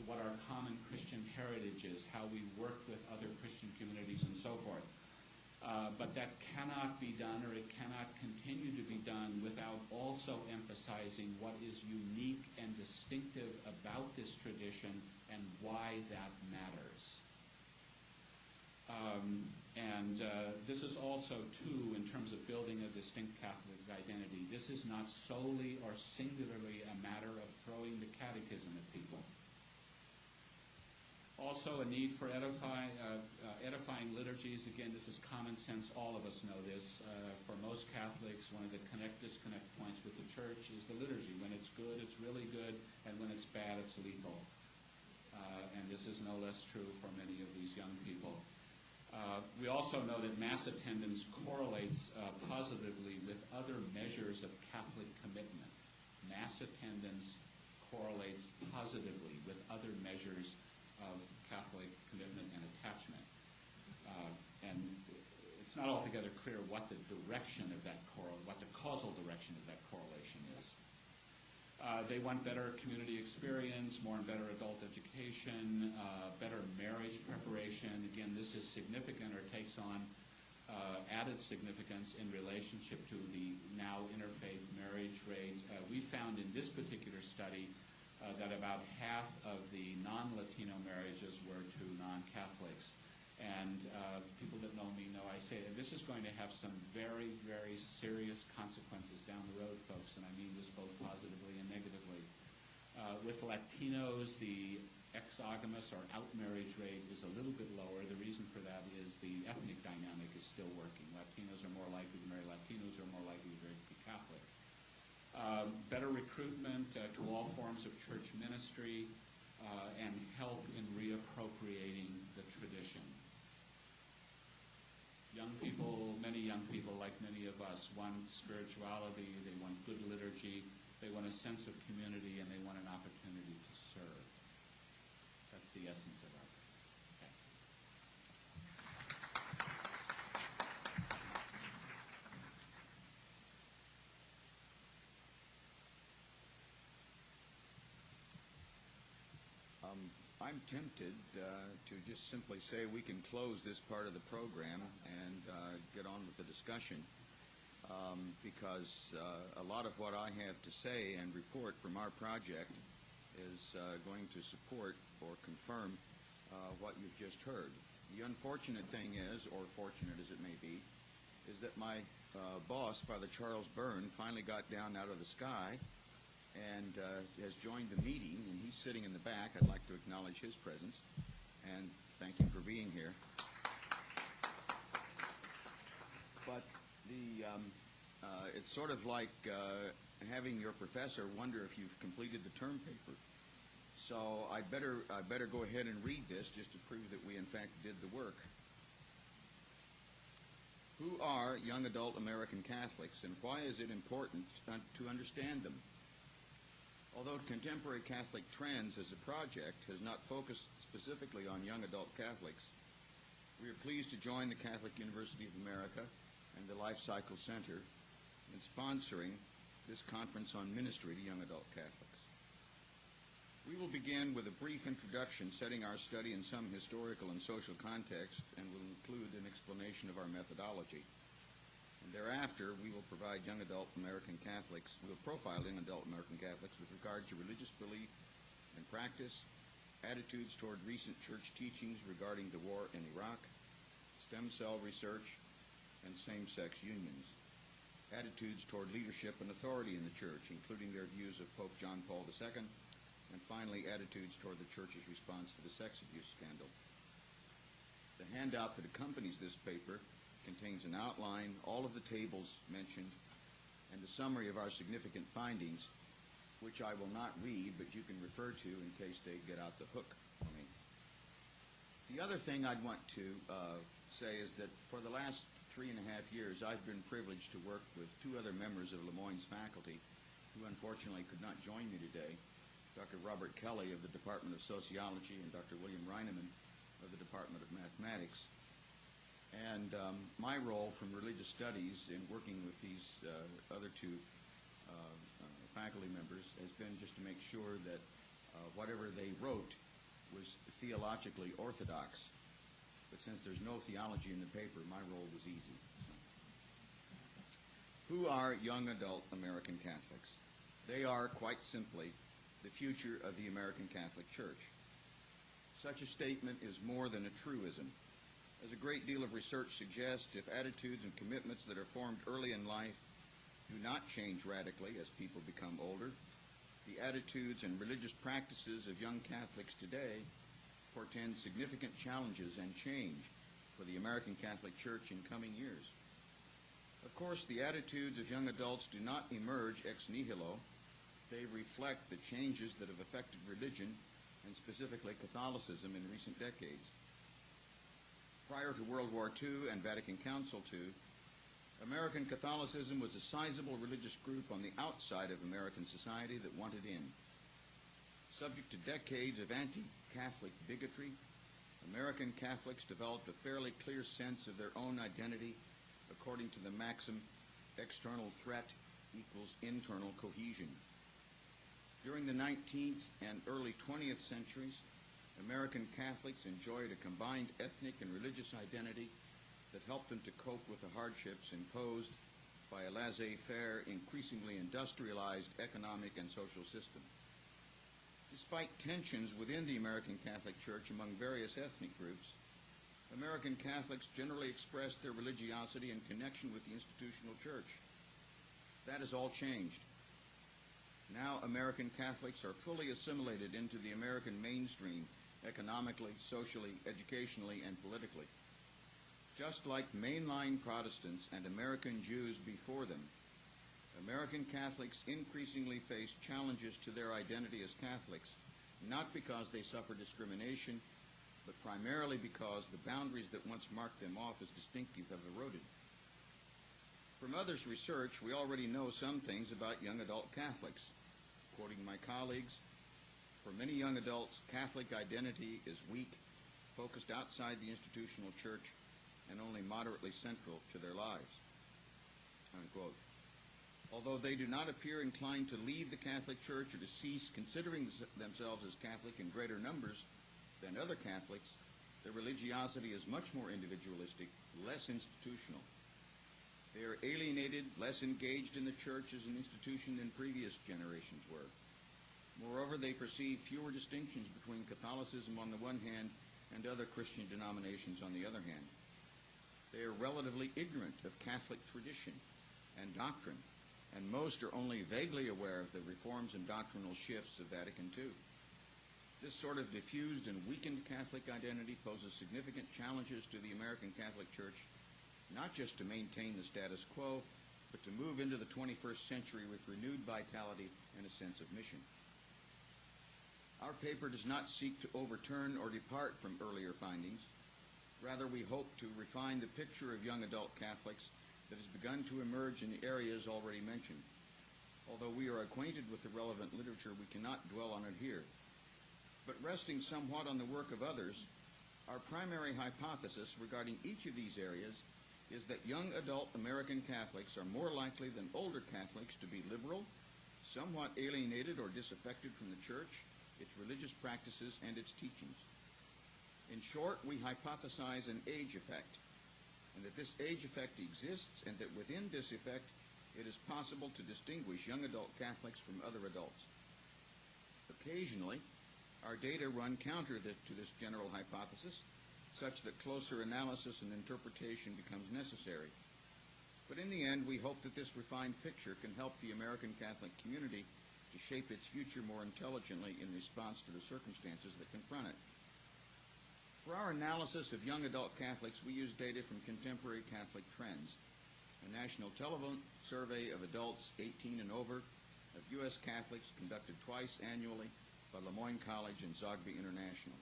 What our common Christian heritage is, how we work with other Christian communities and so forth. But that cannot be done, or it cannot continue to be done, without also emphasizing what is unique and distinctive about this tradition and why that matters. This is also, too, in terms of building a distinct Catholic identity, this is not solely or singularly a matter of throwing the catechism at people. Also, a need for edifying liturgies. Again, this is common sense. All of us know this. For most Catholics, one of the connect-disconnect points with the church is the liturgy. When it's good, it's really good, and when it's bad, it's lethal. And this is no less true for many of these young people. We also know that Mass attendance correlates positively with other measures of Catholic commitment. Mass attendance correlates positively with other measures of Catholic commitment and attachment. And it's not altogether clear what the direction of that what the causal direction of that correlation is. They want better community experience, more and better adult education, better marriage preparation. Again, this is significant, or takes on added significance in relationship to the now interfaith marriage rate. We found in this particular study that about half of the non-Latino marriages were to non-Catholics. And people that know me know I say that this is going to have some very, very serious consequences down the road, folks, and I mean this both positively and negatively. With Latinos, the exogamous or out-marriage rate is a little bit lower. The reason for that is the ethnic dynamic is still working. Latinos are more likely to marry Latinos, are more likely to be Catholic. Better recruitment to all forms of church ministry, and help in reappropriating the tradition. Young people, many young people, like many of us, want spirituality, they want good liturgy, they want a sense of community, and they want an opportunity to serve. That's the essence of our okay. I'm tempted to just simply say we can close this part of the program and get on with the discussion because a lot of what I have to say and report from our project is going to support or confirm what you've just heard. The unfortunate thing is, or fortunate as it may be, is that my boss, Father Charles Byrne, finally got down out of the sky and has joined the meeting, and he's sitting in the back. I'd like to acknowledge his presence and thank him for being here. But it's sort of like having your professor wonder if you've completed the term paper. So I better go ahead and read this just to prove that we in fact did the work. Who are young adult American Catholics, and why is it important to understand them? Although Contemporary Catholic Trends as a project has not focused specifically on young adult Catholics, we are pleased to join the Catholic University of America and the Life Cycle Center in sponsoring this conference on ministry to young adult Catholics. We will begin with a brief introduction setting our study in some historical and social context and will include an explanation of our methodology. And thereafter, we will provide young adult American Catholics, we'll profile young adult American Catholics with regard to religious belief and practice, attitudes toward recent church teachings regarding the war in Iraq, stem cell research, and same-sex unions, attitudes toward leadership and authority in the church, including their views of Pope John Paul II, and finally, attitudes toward the church's response to the sex abuse scandal. The handout that accompanies this paper contains an outline, all of the tables mentioned, and a summary of our significant findings, which I will not read, but you can refer to in case they get out the hook for me. The other thing I'd want to say is that for the last 3.5 years, I've been privileged to work with two other members of Lemoyne's faculty who unfortunately could not join me today, Dr. Robert Kelly of the Department of Sociology and Dr. William Reineman of the Department of Mathematics. And my role from religious studies in working with these other two faculty members has been just to make sure that whatever they wrote was theologically orthodox. But since there's no theology in the paper, my role was easy. Who are young adult American Catholics? They are, quite simply, the future of the American Catholic Church. Such a statement is more than a truism. As a great deal of research suggests, if attitudes and commitments that are formed early in life do not change radically as people become older, the attitudes and religious practices of young Catholics today portend significant challenges and change for the American Catholic Church in coming years. Of course, the attitudes of young adults do not emerge ex nihilo. They reflect the changes that have affected religion, and specifically Catholicism, in recent decades. Prior to World War II and Vatican Council II, American Catholicism was a sizable religious group on the outside of American society that wanted in. Subject to decades of anti-Catholic bigotry, American Catholics developed a fairly clear sense of their own identity according to the maxim, external threat equals internal cohesion. During the 19th and early 20th centuries, American Catholics enjoyed a combined ethnic and religious identity that help them to cope with the hardships imposed by a laissez-faire, increasingly industrialized economic and social system. Despite tensions within the American Catholic Church among various ethnic groups, American Catholics generally express their religiosity in connection with the institutional church. That has all changed. Now American Catholics are fully assimilated into the American mainstream economically, socially, educationally, and politically. Just like mainline Protestants and American Jews before them, American Catholics increasingly face challenges to their identity as Catholics, not because they suffer discrimination, but primarily because the boundaries that once marked them off as distinctive have eroded. From others' research, we already know some things about young adult Catholics. Quoting my colleagues, for many young adults, Catholic identity is weak, focused outside the institutional church, and only moderately central to their lives. Unquote. Although they do not appear inclined to leave the Catholic Church or to cease considering themselves as Catholic in greater numbers than other Catholics, their religiosity is much more individualistic, less institutional. They are alienated, less engaged in the church as an institution than previous generations were. Moreover, they perceive fewer distinctions between Catholicism on the one hand and other Christian denominations on the other hand. They are relatively ignorant of Catholic tradition and doctrine, and most are only vaguely aware of the reforms and doctrinal shifts of Vatican II. This sort of diffused and weakened Catholic identity poses significant challenges to the American Catholic Church, not just to maintain the status quo, but to move into the 21st century with renewed vitality and a sense of mission. Our paper does not seek to overturn or depart from earlier findings. Rather, we hope to refine the picture of young adult Catholics that has begun to emerge in the areas already mentioned. Although we are acquainted with the relevant literature, we cannot dwell on it here. But resting somewhat on the work of others, our primary hypothesis regarding each of these areas is that young adult American Catholics are more likely than older Catholics to be liberal, somewhat alienated or disaffected from the Church, its religious practices, and its teachings. In short, we hypothesize an age effect, and that this age effect exists, and that within this effect it is possible to distinguish young adult Catholics from other adults. Occasionally, our data run counter to this general hypothesis, such that closer analysis and interpretation becomes necessary. But in the end, we hope that this refined picture can help the American Catholic community to shape its future more intelligently in response to the circumstances that confront it. For our analysis of young adult Catholics, we use data from Contemporary Catholic Trends, a national telephone survey of adults 18 and over of U.S. Catholics conducted twice annually by Le Moyne College and Zogby International.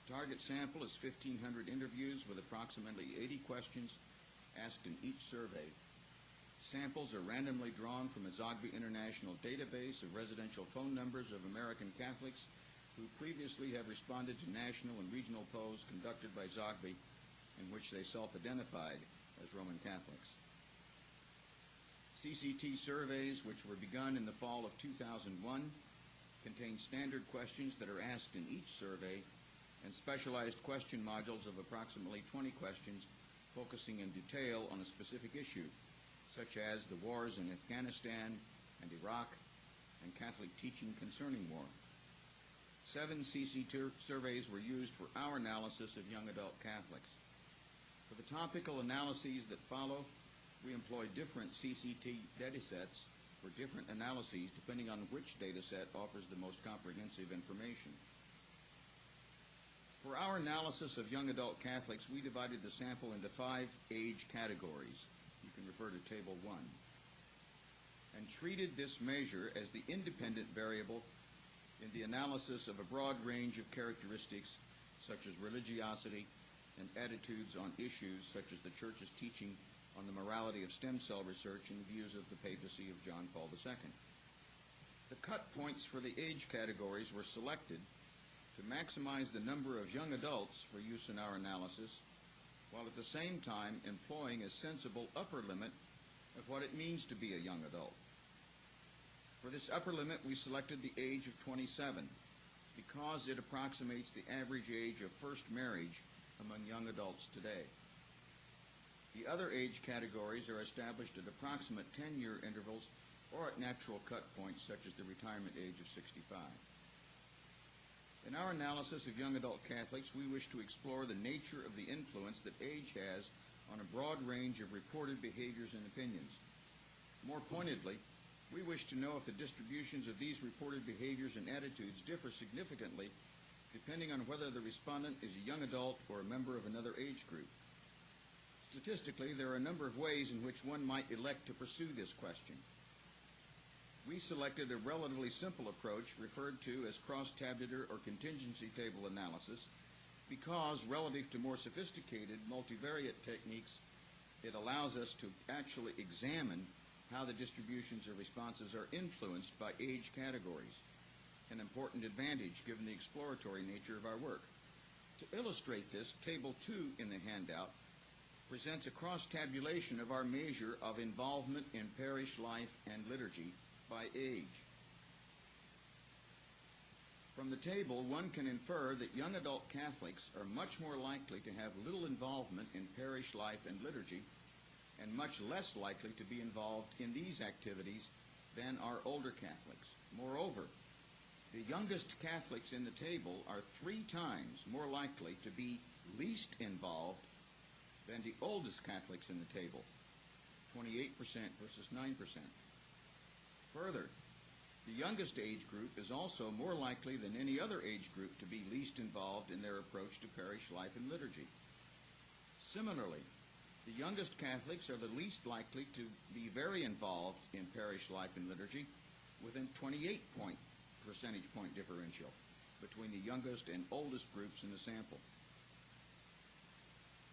The target sample is 1,500 interviews with approximately 80 questions asked in each survey. Samples are randomly drawn from a Zogby International database of residential phone numbers of American Catholics who previously have responded to national and regional polls conducted by Zogby in which they self-identified as Roman Catholics. CCT surveys, which were begun in the fall of 2001, contain standard questions that are asked in each survey and specialized question modules of approximately 20 questions focusing in detail on a specific issue, such as the wars in Afghanistan and Iraq and Catholic teaching concerning war. 7 CCT surveys were used for our analysis of young adult Catholics. For the topical analyses that follow, we employ different CCT datasets for different analyses depending on which dataset offers the most comprehensive information. For our analysis of young adult Catholics, we divided the sample into 5 age categories. You can refer to Table 1. And treated this measure as the independent variable in the analysis of a broad range of characteristics such as religiosity and attitudes on issues such as the Church's teaching on the morality of stem cell research and the views of the papacy of John Paul II. The cut points for the age categories were selected to maximize the number of young adults for use in our analysis, while at the same time employing a sensible upper limit of what it means to be a young adult. For this upper limit, we selected the age of 27 because it approximates the average age of first marriage among young adults today. The other age categories are established at approximate 10-year intervals or at natural cut points such as the retirement age of 65. In our analysis of young adult Catholics, we wish to explore the nature of the influence that age has on a broad range of reported behaviors and opinions. More pointedly, we wish to know if the distributions of these reported behaviors and attitudes differ significantly depending on whether the respondent is a young adult or a member of another age group. Statistically, there are a number of ways in which one might elect to pursue this question. We selected a relatively simple approach referred to as cross-tabular or contingency table analysis because, relative to more sophisticated multivariate techniques, it allows us to actually examine how the distributions of responses are influenced by age categories, an important advantage given the exploratory nature of our work. To illustrate this, Table 2 in the handout presents a cross-tabulation of our measure of involvement in parish life and liturgy by age. From the table, one can infer that young adult Catholics are much more likely to have little involvement in parish life and liturgy and much less likely to be involved in these activities than are older Catholics. Moreover, the youngest Catholics in the table are 3 times more likely to be least involved than the oldest Catholics in the table, 28% versus 9%. Further, the youngest age group is also more likely than any other age group to be least involved in their approach to parish life and liturgy. Similarly, the youngest Catholics are the least likely to be very involved in parish life and liturgy, with a 28 percentage point differential between the youngest and oldest groups in the sample.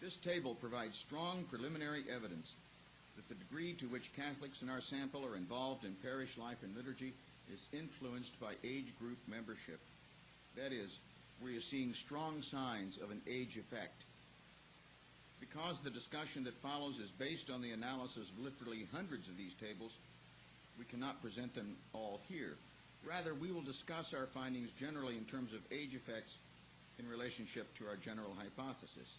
This table provides strong preliminary evidence that the degree to which Catholics in our sample are involved in parish life and liturgy is influenced by age group membership. That is, we are seeing strong signs of an age effect. Because the discussion that follows is based on the analysis of literally hundreds of these tables, we cannot present them all here. Rather, we will discuss our findings generally in terms of age effects in relationship to our general hypothesis.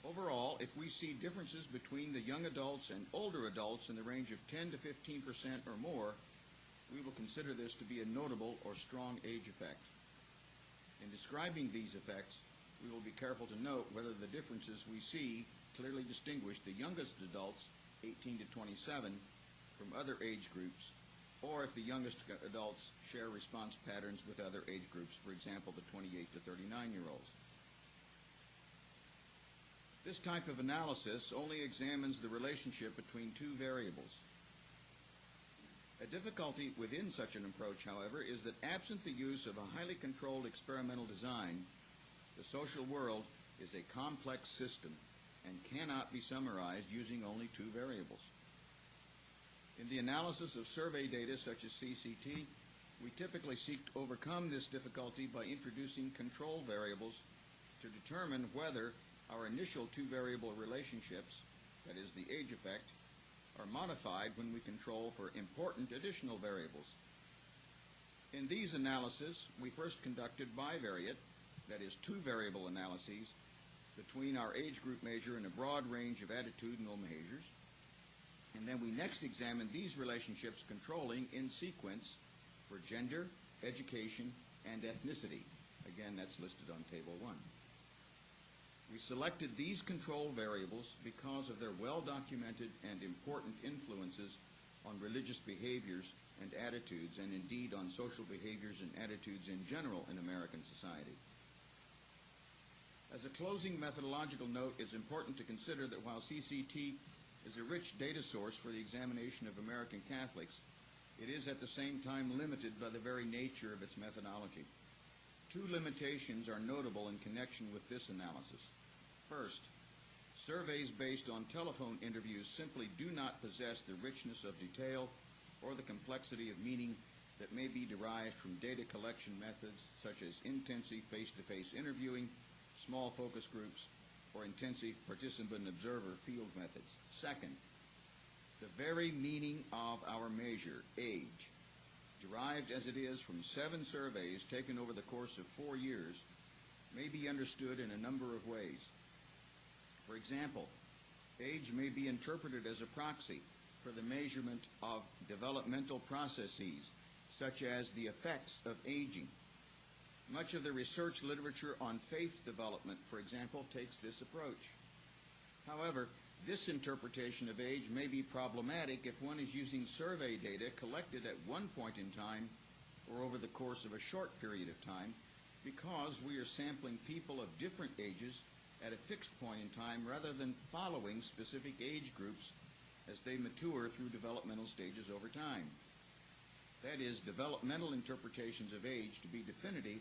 Overall, if we see differences between the young adults and older adults in the range of 10 to 15% or more, we will consider this to be a notable or strong age effect. In describing these effects, we will be careful to note whether the differences we see clearly distinguish the youngest adults, 18 to 27, from other age groups, or if the youngest adults share response patterns with other age groups, for example, the 28 to 39-year-olds. This type of analysis only examines the relationship between 2 variables. A difficulty within such an approach, however, is that absent the use of a highly controlled experimental design, the social world is a complex system and cannot be summarized using only 2 variables. In the analysis of survey data such as CCT, we typically seek to overcome this difficulty by introducing control variables to determine whether our initial 2-variable relationships, that is the age effect, are modified when we control for important additional variables. In these analyses, we first conducted bivariate, that is 2-variable analyses, between our age group measure and a broad range of attitudinal measures, and then we next examined these relationships controlling in sequence for gender, education, and ethnicity. Again, that's listed on Table 1. We selected these control variables because of their well-documented and important influences on religious behaviors and attitudes, and indeed on social behaviors and attitudes in general in American society. As a closing methodological note, it's important to consider that while CCT is a rich data source for the examination of American Catholics, it is at the same time limited by the very nature of its methodology. 2 limitations are notable in connection with this analysis. First, surveys based on telephone interviews simply do not possess the richness of detail or the complexity of meaning that may be derived from data collection methods such as intensive face-to-face interviewing, small focus groups, or intensive participant observer field methods. Second, the very meaning of our measure, age, derived as it is from 7 surveys taken over the course of 4 years, may be understood in a number of ways. For example, age may be interpreted as a proxy for the measurement of developmental processes, such as the effects of aging. Much of the research literature on faith development, for example, takes this approach. However, this interpretation of age may be problematic if one is using survey data collected at one point in time or over the course of a short period of time, because we are sampling people of different ages at a fixed point in time rather than following specific age groups as they mature through developmental stages over time. That is, developmental interpretations of age to be definitive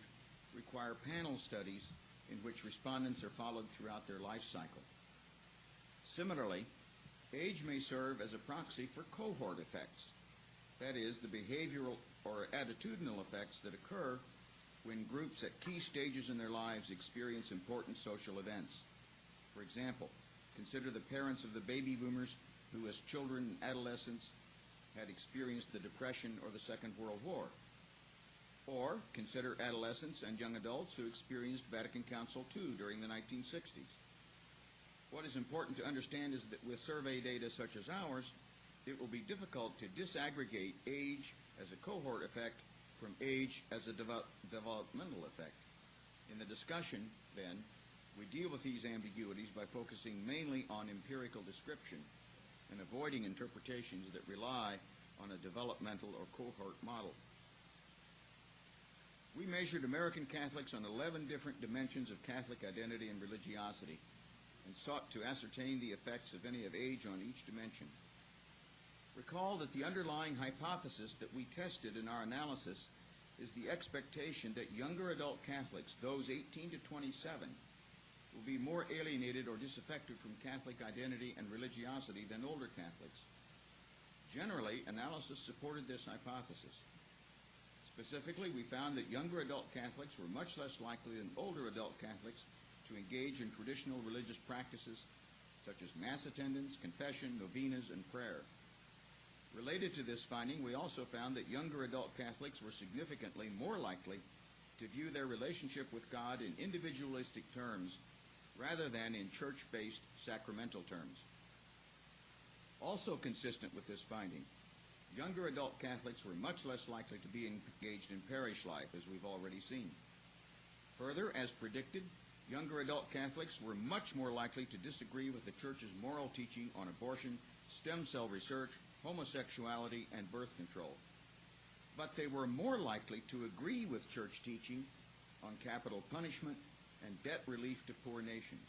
require panel studies in which respondents are followed throughout their life cycle. Similarly, age may serve as a proxy for cohort effects, that is, the behavioral or attitudinal effects that occur when groups at key stages in their lives experience important social events. For example, consider the parents of the baby boomers who as children and adolescents had experienced the Depression or the Second World War. Or consider adolescents and young adults who experienced Vatican Council II during the 1960s. What is important to understand is that with survey data such as ours, it will be difficult to disaggregate age as a cohort effect from age as a developmental effect. In the discussion, then, we deal with these ambiguities by focusing mainly on empirical description and avoiding interpretations that rely on a developmental or cohort model. We measured American Catholics on 11 different dimensions of Catholic identity and religiosity and sought to ascertain the effects of any of age on each dimension. Recall that the underlying hypothesis that we tested in our analysis is the expectation that younger adult Catholics, those 18 to 27, will be more alienated or disaffected from Catholic identity and religiosity than older Catholics. Generally, analysis supported this hypothesis. Specifically, we found that younger adult Catholics were much less likely than older adult Catholics to engage in traditional religious practices such as Mass attendance, confession, novenas, and prayer. Related to this finding, we also found that younger adult Catholics were significantly more likely to view their relationship with God in individualistic terms rather than in church-based sacramental terms. Also consistent with this finding, younger adult Catholics were much less likely to be engaged in parish life, as we've already seen. Further, as predicted, younger adult Catholics were much more likely to disagree with the Church's moral teaching on abortion, stem cell research, homosexuality, and birth control. But they were more likely to agree with Church teaching on capital punishment and debt relief to poor nations.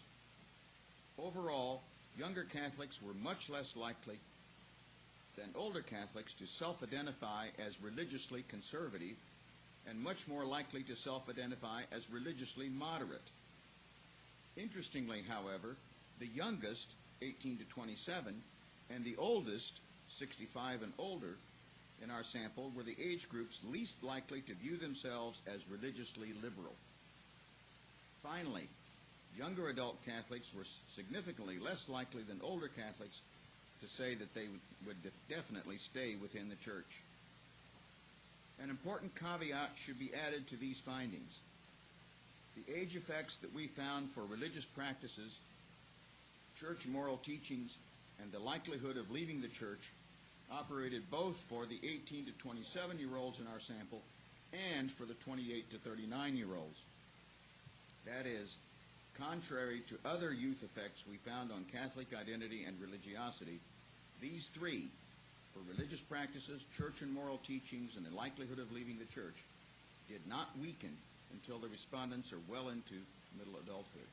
Overall, younger Catholics were much less likely than older Catholics to self-identify as religiously conservative and much more likely to self-identify as religiously moderate. Interestingly, however, the youngest, 18 to 27, and the oldest, 65 and older, in our sample were the age groups least likely to view themselves as religiously liberal. Finally, younger adult Catholics were significantly less likely than older Catholics to say that they would definitely stay within the Church. An important caveat should be added to these findings. The age effects that we found for religious practices, Church moral teachings, and the likelihood of leaving the Church operated both for the 18 to 27-year-olds in our sample and for the 28 to 39-year-olds. That is, contrary to other youth effects we found on Catholic identity and religiosity, these three, for religious practices, church and moral teachings, and the likelihood of leaving the Church, did not weaken until the respondents are well into middle adulthood.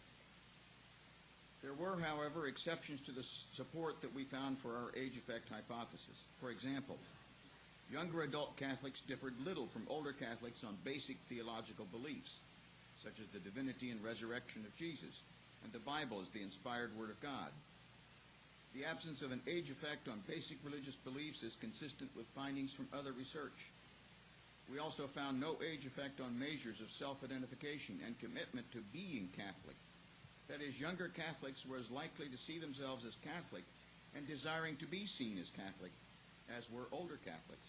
There were, however, exceptions to the support that we found for our age effect hypothesis. For example, younger adult Catholics differed little from older Catholics on basic theological beliefs, such as the divinity and resurrection of Jesus, and the Bible as the inspired Word of God. The absence of an age effect on basic religious beliefs is consistent with findings from other research. We also found no age effect on measures of self-identification and commitment to being Catholic. That is, younger Catholics were as likely to see themselves as Catholic and desiring to be seen as Catholic as were older Catholics.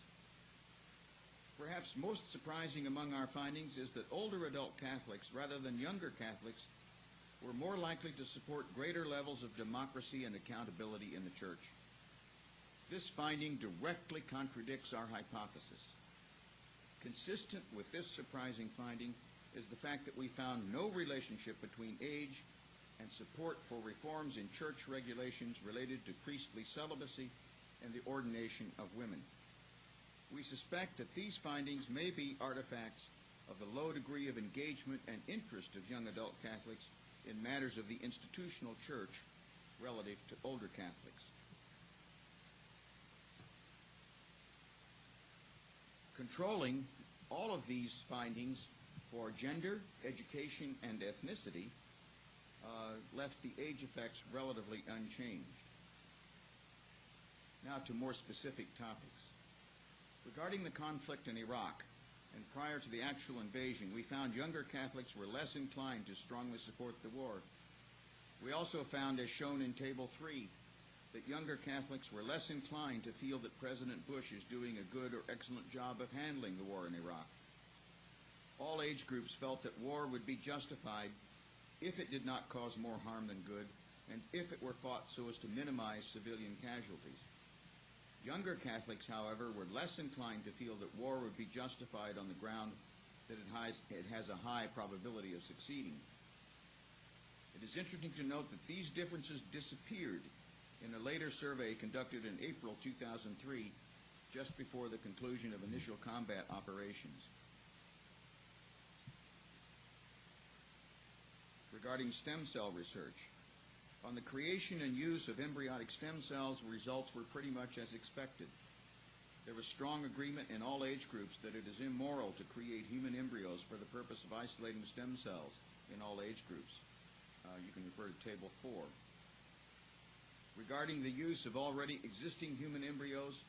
Perhaps most surprising among our findings is that older adult Catholics, rather than younger Catholics, were more likely to support greater levels of democracy and accountability in the church. This finding directly contradicts our hypothesis. Consistent with this surprising finding is the fact that we found no relationship between age and support for reforms in church regulations related to priestly celibacy and the ordination of women. We suspect that these findings may be artifacts of the low degree of engagement and interest of young adult Catholics in matters of the institutional church relative to older Catholics. Controlling all of these findings for gender, education, and ethnicity left the age effects relatively unchanged. Now to more specific topics. Regarding the conflict in Iraq, and prior to the actual invasion, we found younger Catholics were less inclined to strongly support the war. We also found, as shown in Table 3, that younger Catholics were less inclined to feel that President Bush is doing a good or excellent job of handling the war in Iraq. All age groups felt that war would be justified if it did not cause more harm than good, and if it were fought so as to minimize civilian casualties. Younger Catholics, however, were less inclined to feel that war would be justified on the ground that it has a high probability of succeeding. It is interesting to note that these differences disappeared in a later survey conducted in April 2003, just before the conclusion of initial combat operations. Regarding stem cell research, on the creation and use of embryonic stem cells, results were pretty much as expected. There was strong agreement in all age groups that it is immoral to create human embryos for the purpose of isolating stem cells in all age groups. You can refer to Table 4. Regarding the use of already existing human embryos,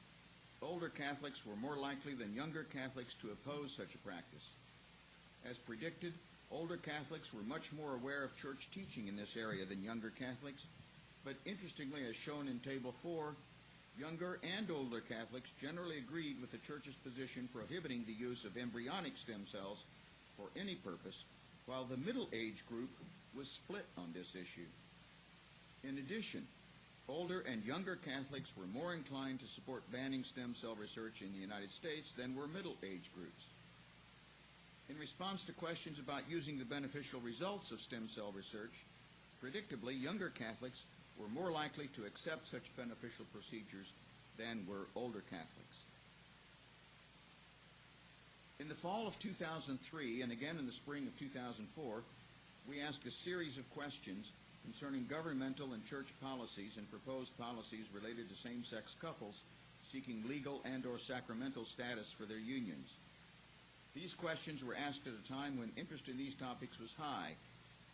older Catholics were more likely than younger Catholics to oppose such a practice. As predicted, older Catholics were much more aware of church teaching in this area than younger Catholics, but interestingly, as shown in Table 4, younger and older Catholics generally agreed with the Church's position prohibiting the use of embryonic stem cells for any purpose, while the middle age group was split on this issue. In addition, older and younger Catholics were more inclined to support banning stem cell research in the United States than were middle age groups. In response to questions about using the beneficial results of stem cell research, predictably, younger Catholics were more likely to accept such beneficial procedures than were older Catholics. In the fall of 2003, and again in the spring of 2004, we asked a series of questions concerning governmental and church policies and proposed policies related to same-sex couples seeking legal and/or sacramental status for their unions. These questions were asked at a time when interest in these topics was high,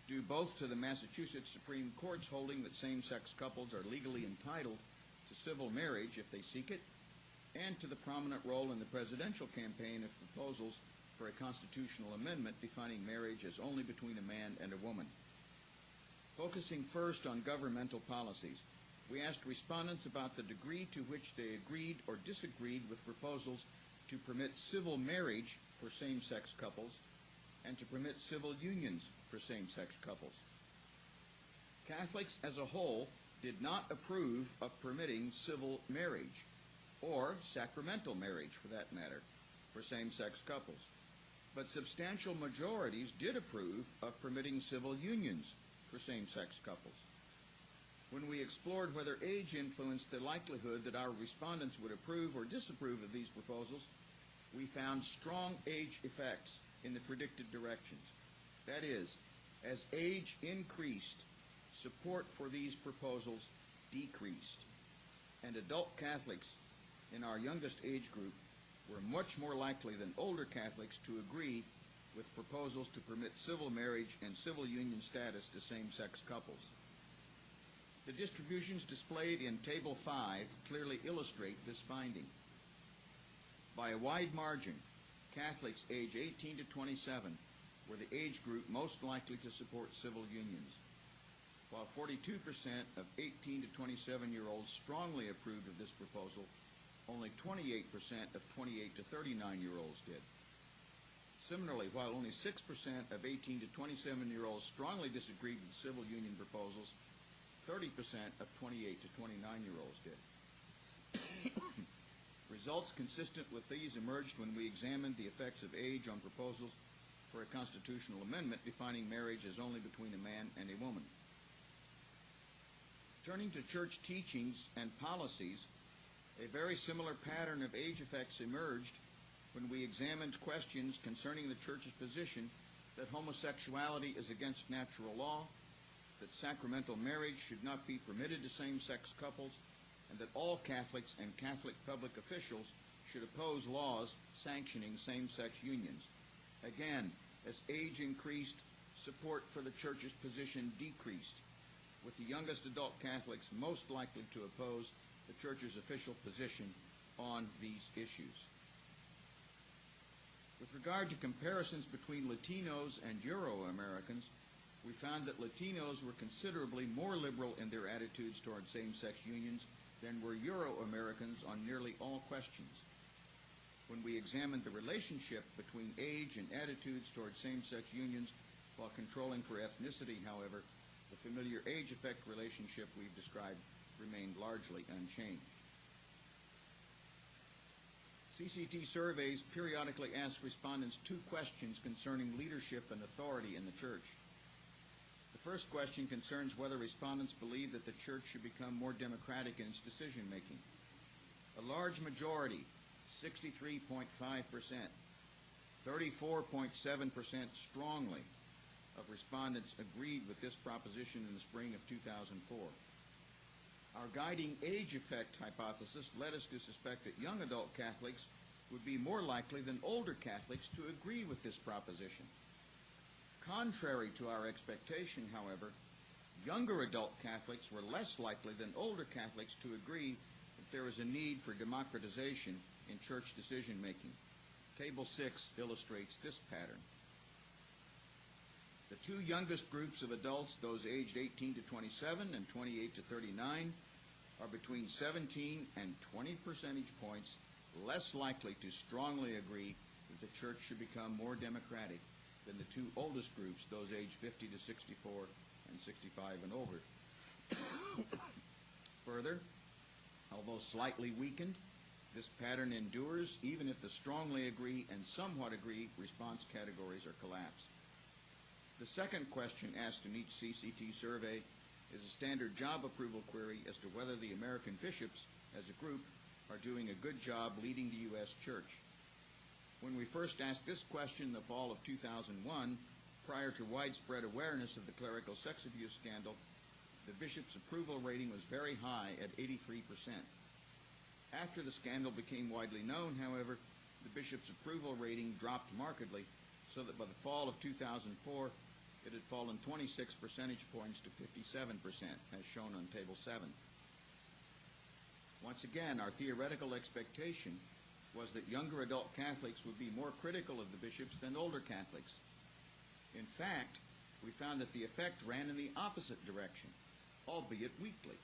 due both to the Massachusetts Supreme Court's holding that same-sex couples are legally entitled to civil marriage if they seek it, and to the prominent role in the presidential campaign of proposals for a constitutional amendment defining marriage as only between a man and a woman. Focusing first on governmental policies, we asked respondents about the degree to which they agreed or disagreed with proposals to permit civil marriage for same-sex couples and to permit civil unions for same-sex couples. Catholics as a whole did not approve of permitting civil marriage, or sacramental marriage for that matter, for same-sex couples. But substantial majorities did approve of permitting civil unions for same-sex couples. When we explored whether age influenced the likelihood that our respondents would approve or disapprove of these proposals, we found strong age effects in the predicted directions. That is, as age increased, support for these proposals decreased, and adult Catholics in our youngest age group were much more likely than older Catholics to agree with proposals to permit civil marriage and civil union status to same-sex couples. The distributions displayed in Table 5 clearly illustrate this finding. By a wide margin, Catholics age 18 to 27 were the age group most likely to support civil unions, while 42% of 18 to 27-year-olds strongly approved of this proposal. Only 28% of 28 to 39-year-olds did. Similarly, while only 6% of 18 to 27-year-olds strongly disagreed with civil union proposals, 30% of 28 to 29-year-olds did. Results consistent with these emerged when we examined the effects of age on proposals for a constitutional amendment defining marriage as only between a man and a woman. Turning to church teachings and policies, a very similar pattern of age effects emerged when we examined questions concerning the church's position that homosexuality is against natural law, that sacramental marriage should not be permitted to same-sex couples, and that all Catholics and Catholic public officials should oppose laws sanctioning same-sex unions. Again, as age increased, support for the church's position decreased, with the youngest adult Catholics most likely to oppose the church's official position on these issues. With regard to comparisons between Latinos and Euro-Americans, we found that Latinos were considerably more liberal in their attitudes toward same-sex unions than were Euro-Americans on nearly all questions. When we examined the relationship between age and attitudes toward same-sex unions while controlling for ethnicity, however, the familiar age effect relationship we've described remained largely unchanged. CCT surveys periodically ask respondents two questions concerning leadership and authority in the church. The first question concerns whether respondents believe that the church should become more democratic in its decision-making. A large majority, 63.5%, 34.7% strongly of respondents agreed with this proposition in the spring of 2004. Our guiding age effect hypothesis led us to suspect that young adult Catholics would be more likely than older Catholics to agree with this proposition. Contrary to our expectation, however, younger adult Catholics were less likely than older Catholics to agree that there is a need for democratization in church decision-making. Table 6 illustrates this pattern. The two youngest groups of adults, those aged 18 to 27 and 28 to 39, are between 17 and 20 percentage points less likely to strongly agree that the church should become more democratic than the two oldest groups, those aged 50 to 64 and 65 and older. Further, although slightly weakened, this pattern endures even if the strongly agree and somewhat agree response categories are collapsed. The second question asked in each CCT survey is a standard job approval query as to whether the American bishops, as a group, are doing a good job leading the U.S. Church. When we first asked this question in the fall of 2001, prior to widespread awareness of the clerical sex abuse scandal, the bishop's approval rating was very high at 83%. After the scandal became widely known, however, the bishop's approval rating dropped markedly, so that by the fall of 2004, it had fallen 26 percentage points to 57%, as shown on Table 7. Once again, our theoretical expectation was that younger adult Catholics would be more critical of the bishops than older Catholics. In fact, we found that the effect ran in the opposite direction, albeit weakly.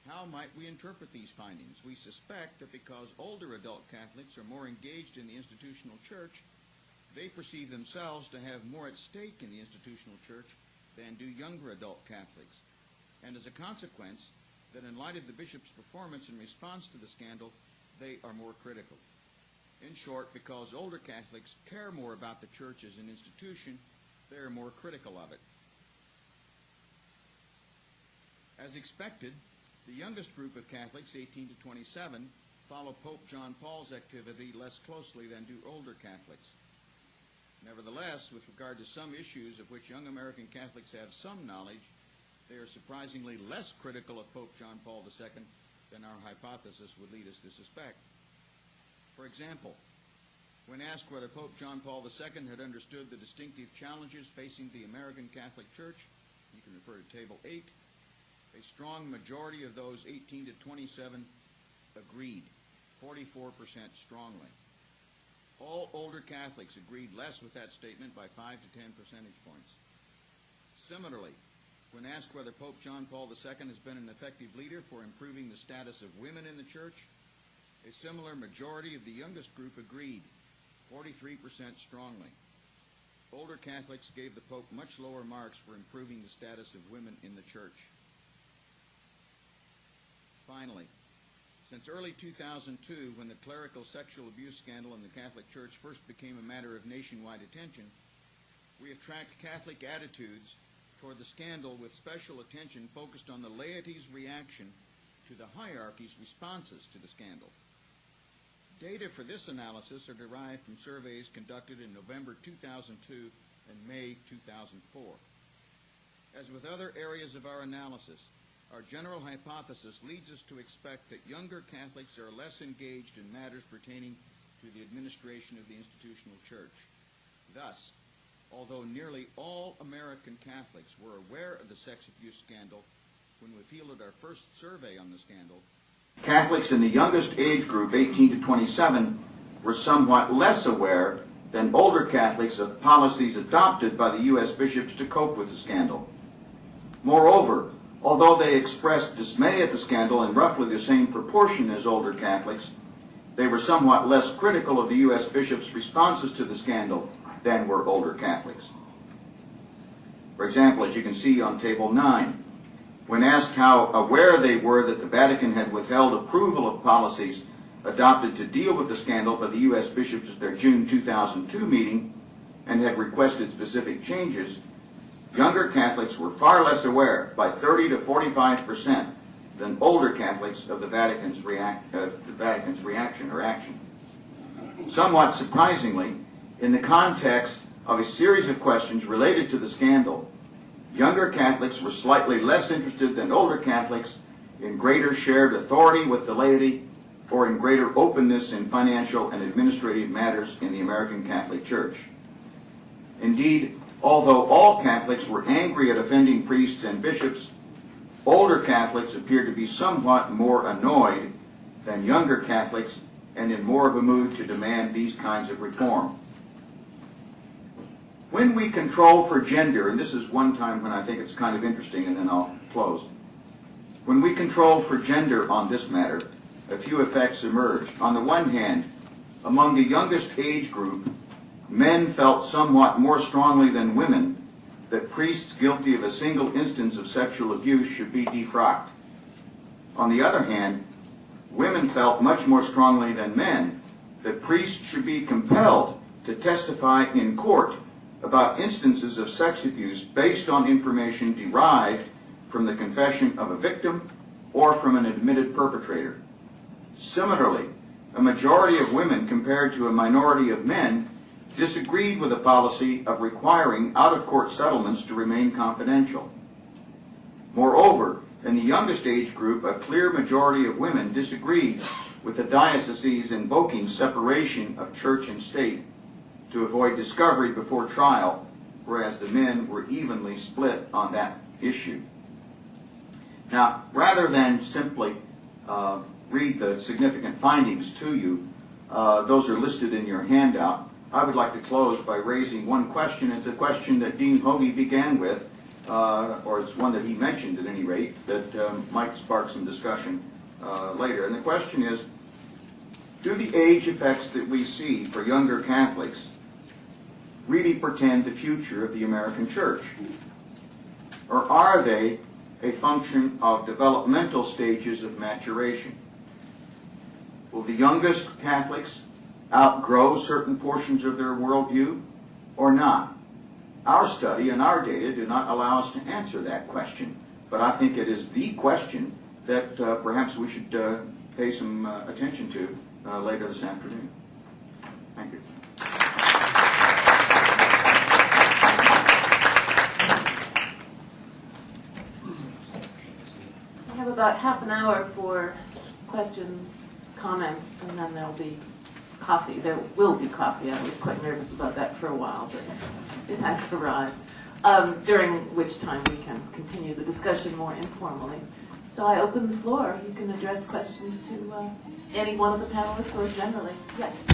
How might we interpret these findings? We suspect that because older adult Catholics are more engaged in the institutional church, they perceive themselves to have more at stake in the institutional church than do younger adult Catholics. And as a consequence, that in light of the bishop's performance in response to the scandal, they are more critical. In short, because older Catholics care more about the church as an institution, they are more critical of it. As expected, the youngest group of Catholics, 18 to 27, follow Pope John Paul's activity less closely than do older Catholics. Nevertheless, with regard to some issues of which young American Catholics have some knowledge, they are surprisingly less critical of Pope John Paul II than our hypothesis would lead us to suspect. For example, when asked whether Pope John Paul II had understood the distinctive challenges facing the American Catholic Church, you can refer to Table 8, a strong majority of those 18 to 27 agreed, 44% strongly. All older Catholics agreed less with that statement by 5 to 10 percentage points. Similarly, when asked whether Pope John Paul II has been an effective leader for improving the status of women in the church, a similar majority of the youngest group agreed, 43% strongly. Older Catholics gave the Pope much lower marks for improving the status of women in the Church. Finally, since early 2002, when the clerical sexual abuse scandal in the Catholic Church first became a matter of nationwide attention, we have tracked Catholic attitudes toward the scandal with special attention focused on the laity's reaction to the hierarchy's responses to the scandal. Data for this analysis are derived from surveys conducted in November 2002 and May 2004. As with other areas of our analysis, our general hypothesis leads us to expect that younger Catholics are less engaged in matters pertaining to the administration of the institutional church. Thus, although nearly all American Catholics were aware of the sex abuse scandal when we fielded our first survey on the scandal, Catholics in the youngest age group, 18 to 27, were somewhat less aware than older Catholics of policies adopted by the U.S. bishops to cope with the scandal. Moreover, although they expressed dismay at the scandal in roughly the same proportion as older Catholics, they were somewhat less critical of the U.S. bishops' responses to the scandal than were older Catholics. For example, as you can see on Table 9, when asked how aware they were that the Vatican had withheld approval of policies adopted to deal with the scandal by the U.S. bishops at their June 2002 meeting and had requested specific changes, younger Catholics were far less aware, by 30 to 45%, than older Catholics of the Vatican's reaction or action. Somewhat surprisingly, in the context of a series of questions related to the scandal, younger Catholics were slightly less interested than older Catholics in greater shared authority with the laity or in greater openness in financial and administrative matters in the American Catholic Church. Indeed, although all Catholics were angry at offending priests and bishops, older Catholics appeared to be somewhat more annoyed than younger Catholics and in more of a mood to demand these kinds of reform. When we control for gender, and this is one time when I think it's kind of interesting, and then I'll close. When we control for gender on this matter, a few effects emerged. On the one hand, among the youngest age group, men felt somewhat more strongly than women that priests guilty of a single instance of sexual abuse should be defrocked. On the other hand, women felt much more strongly than men that priests should be compelled to testify in court about instances of sex abuse based on information derived from the confession of a victim or from an admitted perpetrator. Similarly, a majority of women compared to a minority of men disagreed with the policy of requiring out-of-court settlements to remain confidential. Moreover, in the youngest age group, a clear majority of women disagreed with the dioceses invoking separation of church and state to avoid discovery before trial, whereas the men were evenly split on that issue. Now, rather than simply read the significant findings to you, those are listed in your handout, I would like to close by raising one question. It's a question that Dean Hoge began with, or it's one that he mentioned at any rate, that might spark some discussion later. And the question is, do the age effects that we see for younger Catholics really portend the future of the American Church? Or are they a function of developmental stages of maturation? Will the youngest Catholics outgrow certain portions of their worldview or not? Our study and our data do not allow us to answer that question, but I think it is the question that perhaps we should pay some attention to later this afternoon. Thank you. We have about half an hour for questions, comments, and then there'll be coffee. There will be coffee. I was quite nervous about that for a while, but it has arrived, during which time we can continue the discussion more informally. So I open the floor. You can address questions to any one of the panelists or generally. Yes?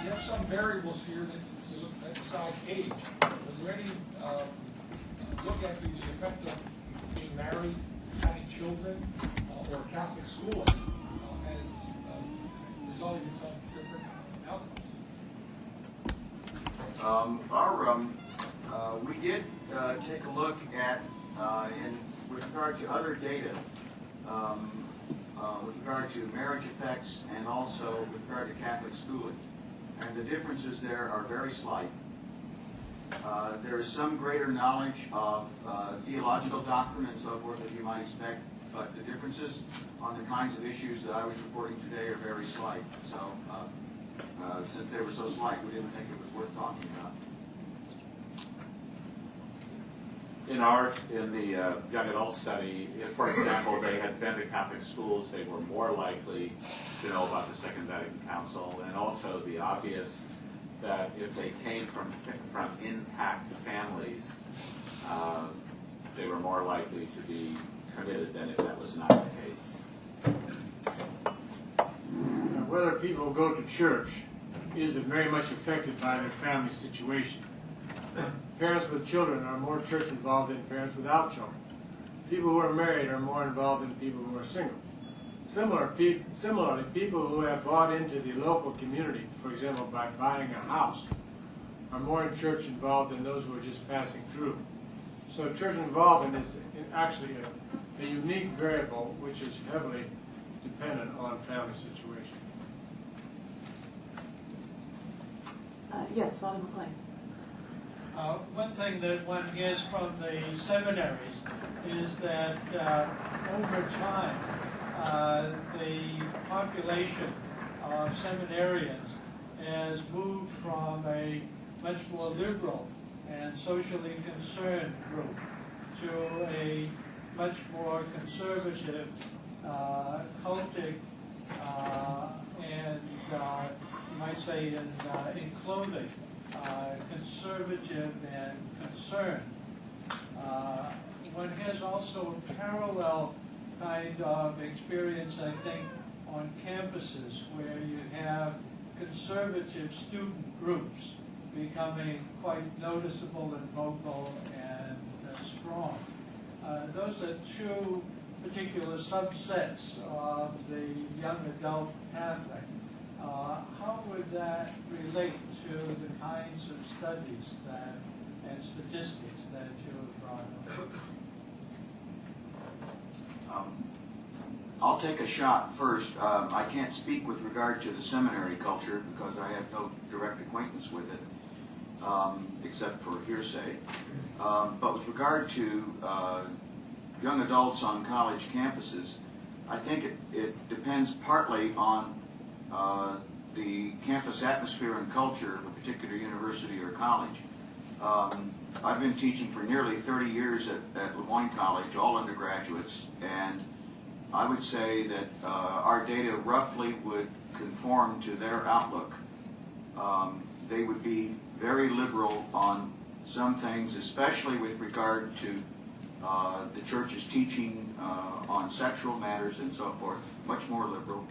You have some variables here that you look at besides age. Was there any look at the effect of being married, having children, or Catholic schooling as resulting in some different outcomes? We did take a look at, with regard to other data, with regard to marriage effects and also with regard to Catholic schooling. And the differences there are very slight. There is some greater knowledge of theological doctrine and so forth as you might expect, but the differences on the kinds of issues that I was reporting today are very slight. So since they were so slight, we didn't think it was worth talking about. In the young adult study, if, for example, they had been to Catholic schools, they were more likely to know about the Second Vatican Council, and also the obvious that if they came from intact families, they were more likely to be committed than if that was not the case. Whether people go to church is very much affected by their family situation. Parents with children are more church involved than parents without children. People who are married are more involved than people who are single. Similarly, people who have bought into the local community, for example, by buying a house, are more in church involved than those who are just passing through. So church involvement is actually a unique variable which is heavily dependent on family situation. Yes, Father McLean. One thing that one hears from the seminaries is that over time, the population of seminarians has moved from a much more liberal and socially concerned group to a much more conservative, cultic, and you might say in clothing, conservative and concerned. One has also a parallel kind of experience, I think, on campuses where you have conservative student groups becoming quite noticeable and vocal and strong. Those are two particular subsets of the young adult Catholic. How would that relate to the kinds of studies and statistics that you have brought up? I'll take a shot first. I can't speak with regard to the seminary culture because I have no direct acquaintance with it, except for hearsay. But with regard to young adults on college campuses, I think it depends partly on the campus atmosphere and culture of a particular university or college. I've been teaching for nearly 30 years at Lemoyne College, all undergraduates, and I would say that our data roughly would conform to their outlook. They would be very liberal on some things, especially with regard to the church's teaching on sexual matters and so forth, much more liberal.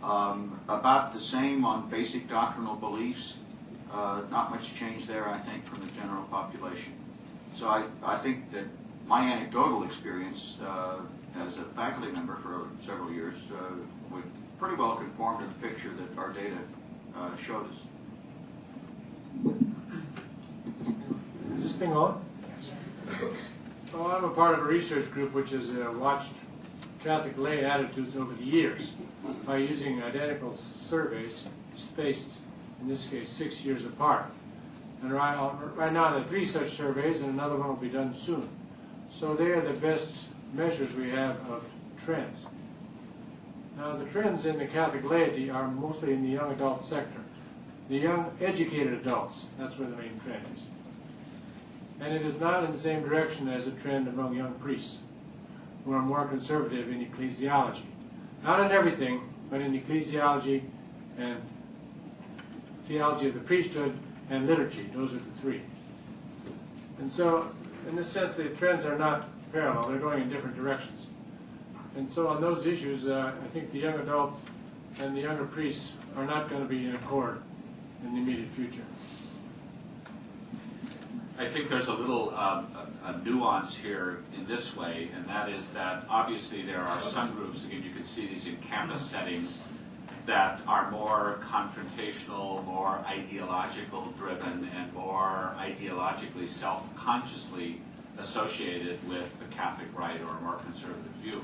About the same on basic doctrinal beliefs. Not much change there, I think, from the general population. So I think that my anecdotal experience as a faculty member for several years would pretty well conform to the picture that our data showed us. Is this thing on? Well, I'm a part of a research group which has watched Catholic lay attitudes over the years by using identical surveys spaced, in this case, 6 years apart. And right now there are 3 such surveys, and another one will be done soon. So they are the best measures we have of trends. Now, the trends in the Catholic laity are mostly in the young adult sector. The young educated adults, that's where the main trend is. And it is not in the same direction as a trend among young priests, who are more conservative in ecclesiology. Not in everything, but in ecclesiology and theology of the priesthood and liturgy. Those are the 3. And so, in this sense, the trends are not parallel. They're going in different directions. And so on those issues, I think the young adults and the younger priests are not going to be in accord in the immediate future. I think there's a little a nuance here in this way, and that is that obviously there are some groups, again, you can see these in campus settings, that are more confrontational, more ideological driven, and more ideologically self-consciously associated with the Catholic right or a more conservative view.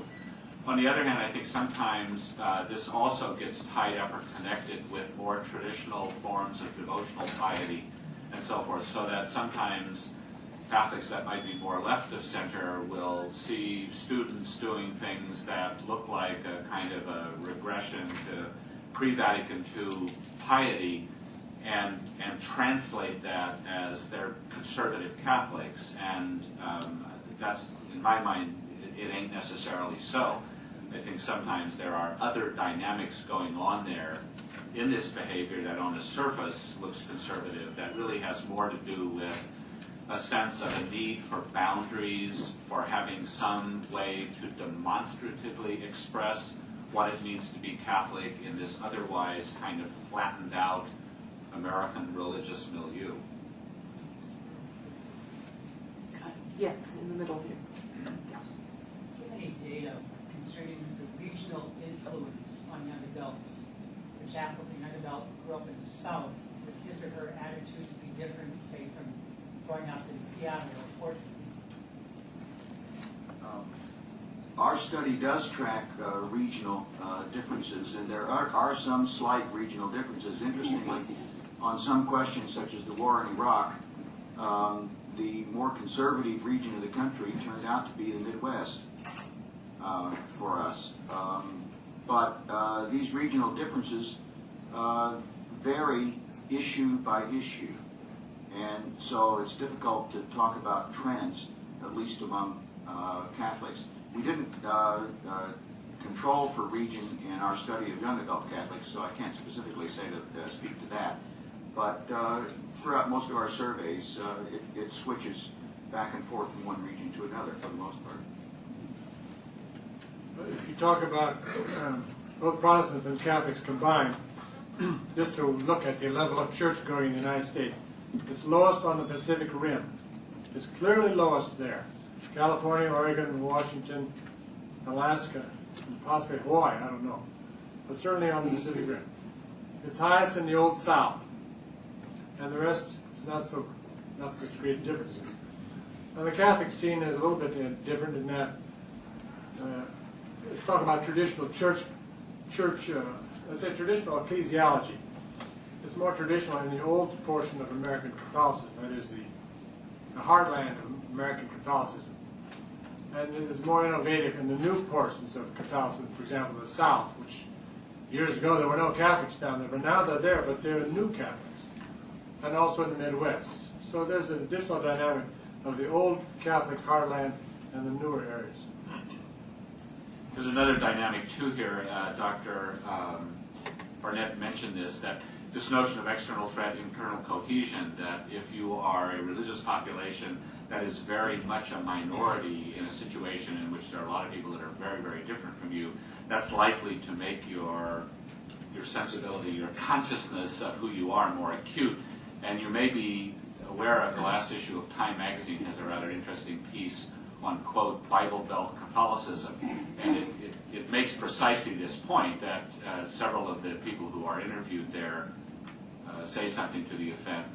On the other hand, I think sometimes this also gets tied up or connected with more traditional forms of devotional piety and so forth, so that sometimes Catholics that might be more left of center will see students doing things that look like a kind of a regression to pre-Vatican II piety and translate that as they're conservative Catholics. And that's, in my mind, it ain't necessarily so. I think sometimes there are other dynamics going on there in this behavior that on the surface looks conservative, that really has more to do with a sense of a need for boundaries, for having some way to demonstratively express what it means to be Catholic in this otherwise kind of flattened out American religious milieu. Yes, in the middle here. Do you have any data concerning the regional influence on young adults? For example, if a young adult grew up in the South, would his or her attitude be different, say, from growing up in Seattle or Portland? Our study does track regional differences, and there are some slight regional differences. Interestingly, on some questions such as the war in Iraq, the more conservative region of the country turned out to be the Midwest for us. But these regional differences vary issue by issue. And so it's difficult to talk about trends, at least among Catholics. We didn't control for region in our study of young adult Catholics, so I can't specifically say to speak to that. But throughout most of our surveys, it switches back and forth from one region to another for the most part. If you talk about both Protestants and Catholics combined, just to look at the level of church going in the United States, it's lowest on the Pacific Rim. It's clearly lowest there. California, Oregon, Washington, Alaska, and possibly Hawaii, I don't know. But certainly on the Pacific Rim. It's highest in the Old South. And the rest, it's not such great differences. Now the Catholic scene is a little bit different in that let's talk about traditional church, let's say traditional ecclesiology. It's more traditional in the old portion of American Catholicism, that is the heartland of American Catholicism. And it is more innovative in the new portions of Catholicism, for example, the South, which years ago there were no Catholics down there, but now they're there, but they're new Catholics. And also in the Midwest. So there's an additional dynamic of the old Catholic heartland and the newer areas. There's another dynamic too here. Dr. Barnett mentioned this notion of external threat, internal cohesion, that if you are a religious population that is very much a minority in a situation in which there are a lot of people that are very, very different from you, that's likely to make your sensibility, your consciousness of who you are more acute. And you may be aware of the last issue of Time magazine has a rather interesting piece on, quote, Bible Belt Catholicism. And it makes precisely this point that several of the people who are interviewed there say something to the effect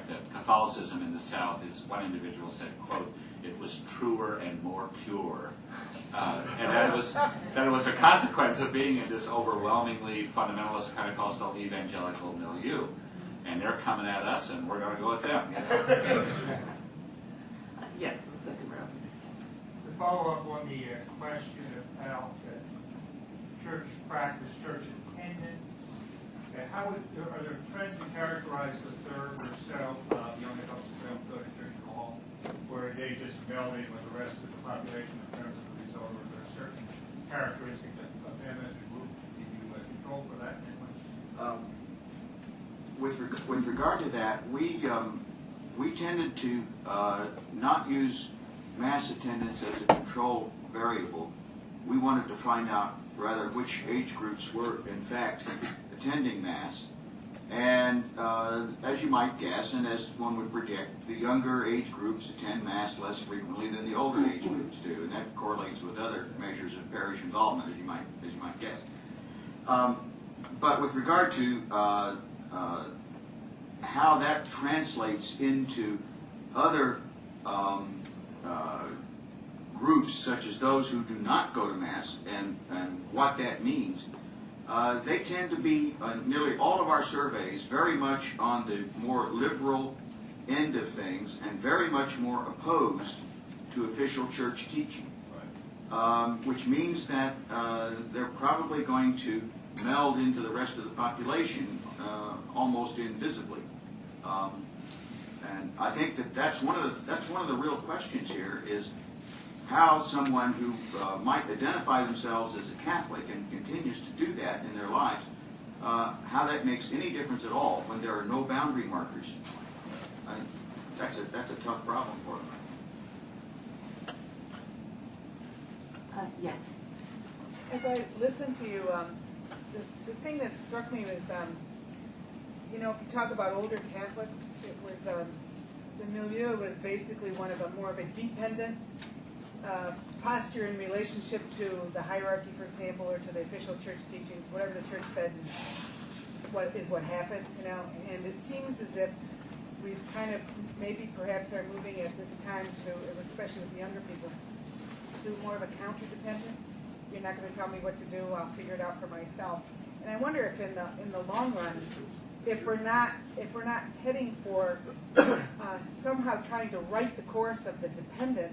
that Catholicism in the South is, one individual said, quote, it was truer and more pure. And that it was a consequence of being in this overwhelmingly fundamentalist Pentecostal evangelical milieu. And they're coming at us, and we're going to go at them. Yes, in the second row. To follow up on the question about church practice, church attendance, are there trends that characterize the third or so young adults who don't go to church at all, where they just meld in with the rest of the population in terms of the result, or are there certain characteristics of them as a group? Do you control for that? With regard to that, we tended to not use mass attendance as a control variable. We wanted to find out rather which age groups were in fact attending Mass. And as you might guess, and as one would predict, the younger age groups attend Mass less frequently than the older age groups do, and that correlates with other measures of parish involvement, as you might guess. But with regard to how that translates into other groups, such as those who do not go to Mass, and what that means, they tend to be, nearly all of our surveys, very much on the more liberal end of things and very much more opposed to official church teaching, which means that they're probably going to meld into the rest of the population almost invisibly. And I think that's one of the real questions here, is how someone who might identify themselves as a Catholic and continues to do that in their lives, how that makes any difference at all when there are no boundary markers. That's a tough problem for them. Yes. As I listened to you, the thing that struck me was, if you talk about older Catholics, it was the milieu was basically one of more of a dependent posture in relationship to the hierarchy, for example, or to the official church teachings. Whatever the church said is what happened, And it seems as if we've kind of maybe perhaps are moving at this time to, especially with the younger people, to more of a counter-dependent. You're not going to tell me what to do, I'll figure it out for myself. And I wonder if in the long run, if we're not heading for somehow trying to right the course of the dependent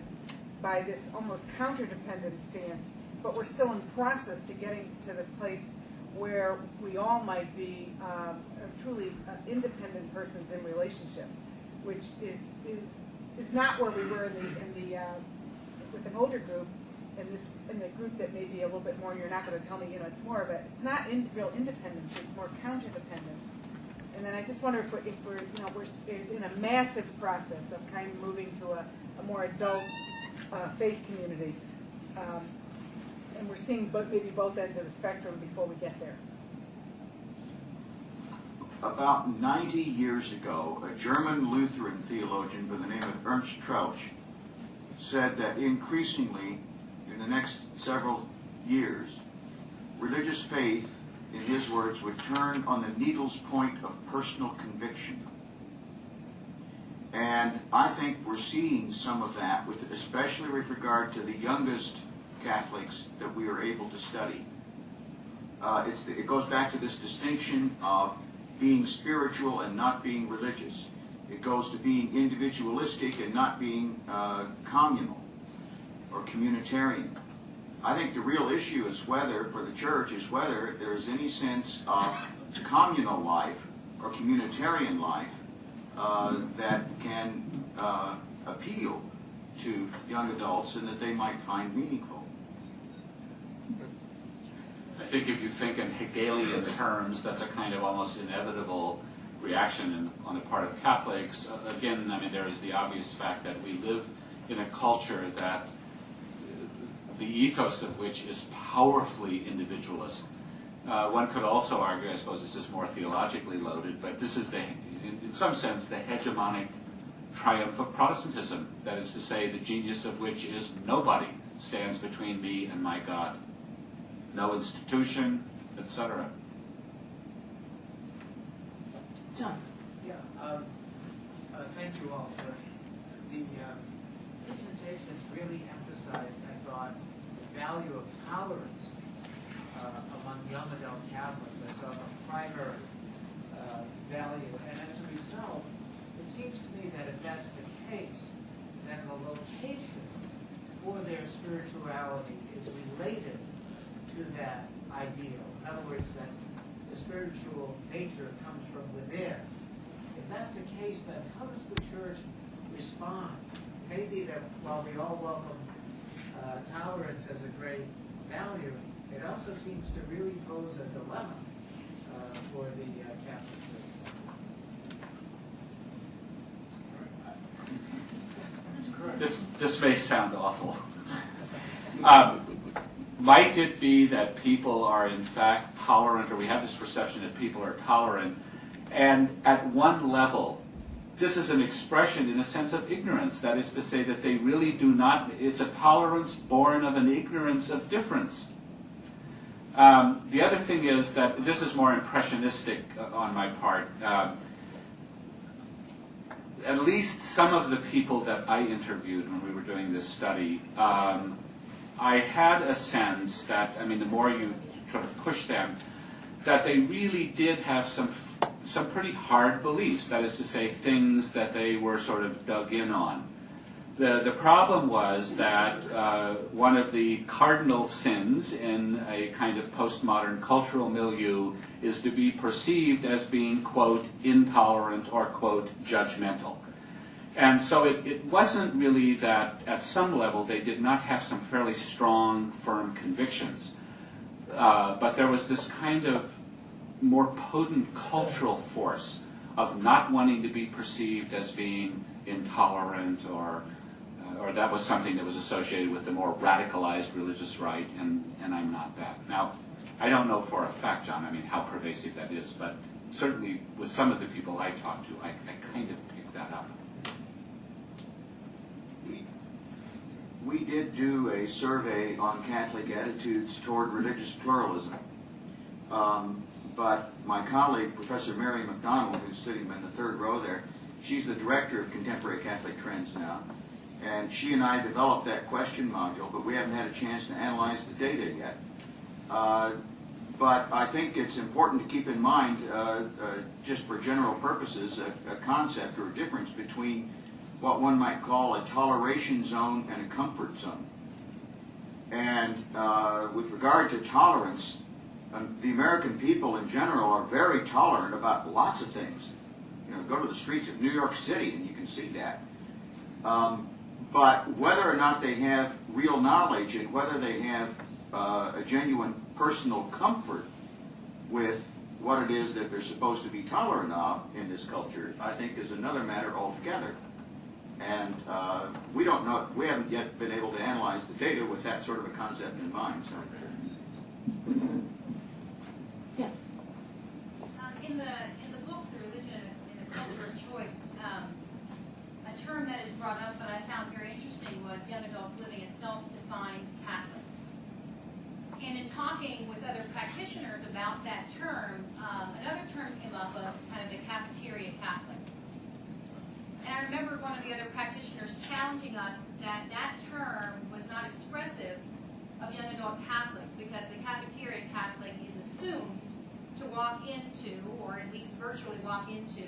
by this almost counter-dependent stance, but we're still in process to getting to the place where we all might be truly independent persons in relationship, which is not where we were in the with an older group, in the group that may be a little bit more. You're not going to tell me, it's more of it's not real independence; it's more counter-dependent. And then I just wonder if we're in a massive process of kind of moving to a more adult faith community, and we're seeing maybe both ends of the spectrum before we get there. About 90 years ago, a German Lutheran theologian by the name of Ernst Trauch said that increasingly, in the next several years, religious faith, in his words, would turn on the needle's point of personal conviction. And I think we're seeing some of that, especially with regard to the youngest Catholics that we are able to study. It goes back to this distinction of being spiritual and not being religious. It goes to being individualistic and not being communal or communitarian. I think the real issue is whether, for the church, is whether there is any sense of communal life or communitarian life that can appeal to young adults and that they might find meaningful. I think if you think in Hegelian terms, that's a kind of almost inevitable reaction on the part of Catholics. Again, there is the obvious fact that we live in a culture that the ethos of which is powerfully individualist. One could also argue, I suppose this is more theologically loaded, but this is, in some sense, the hegemonic triumph of Protestantism. That is to say, the genius of which is nobody stands between me and my God. No institution, etc. John. Yeah. Thank you all first. The presentations really emphasized, I thought, the value of tolerance among young adult Catholics. I saw a primary value, and as a result, it seems to me that if that's the case, then the location for their spirituality is related to that ideal. In other words, that the spiritual nature comes from within. If that's the case, then how does the church respond? Maybe that while we all welcome tolerance as a great value, it also seems to really pose a dilemma for the Catholic Church. This may sound awful. Might it be that people are in fact tolerant, or we have this perception that people are tolerant, and at one level, this is an expression in a sense of ignorance. That is to say that they really do not, it's a tolerance born of an ignorance of difference. The other thing is that this is more impressionistic on my part. At least some of the people that I interviewed when we were doing this study, I had a sense that, I mean, the more you sort of push them, that they really did have some pretty hard beliefs. That is to say, things that they were sort of dug in on. The problem was that one of the cardinal sins in a kind of postmodern cultural milieu is to be perceived as being, quote, intolerant or, quote, judgmental. And so it wasn't really that at some level they did not have some fairly strong, firm convictions. But there was this kind of more potent cultural force of not wanting to be perceived as being intolerant or that was something that was associated with the more radicalized religious right, and I'm not that. Now, I don't know for a fact, John, I mean, how pervasive that is, but certainly with some of the people I talked to, I kind of picked that up. We did do a survey on Catholic attitudes toward religious pluralism. But my colleague, Professor Mary McDonald, who's sitting in the third row there, she's the director of Contemporary Catholic Trends now. And she and I developed that question module, but we haven't had a chance to analyze the data yet. But I think it's important to keep in mind, just for general purposes, a concept or a difference between what one might call a toleration zone and a comfort zone. And with regard to tolerance, the American people in general are very tolerant about lots of things. You know, go to the streets of New York City and you can see that. But whether or not they have real knowledge and whether they have a genuine personal comfort with what it is that they're supposed to be tolerant of in this culture, I think is another matter altogether. And we don't know, we haven't yet been able to analyze the data with that sort of a concept in mind. So. Yes. In the book, The Religion and the Culture of Choice, a term that is brought up that I found very interesting was young adults living as self-defined Catholics. And in talking with other practitioners about that term, another term came up of kind of the cafeteria Catholic. And I remember one of the other practitioners challenging us that that term was not expressive of young adult Catholics because the cafeteria Catholic is assumed to walk into, or at least virtually walk into,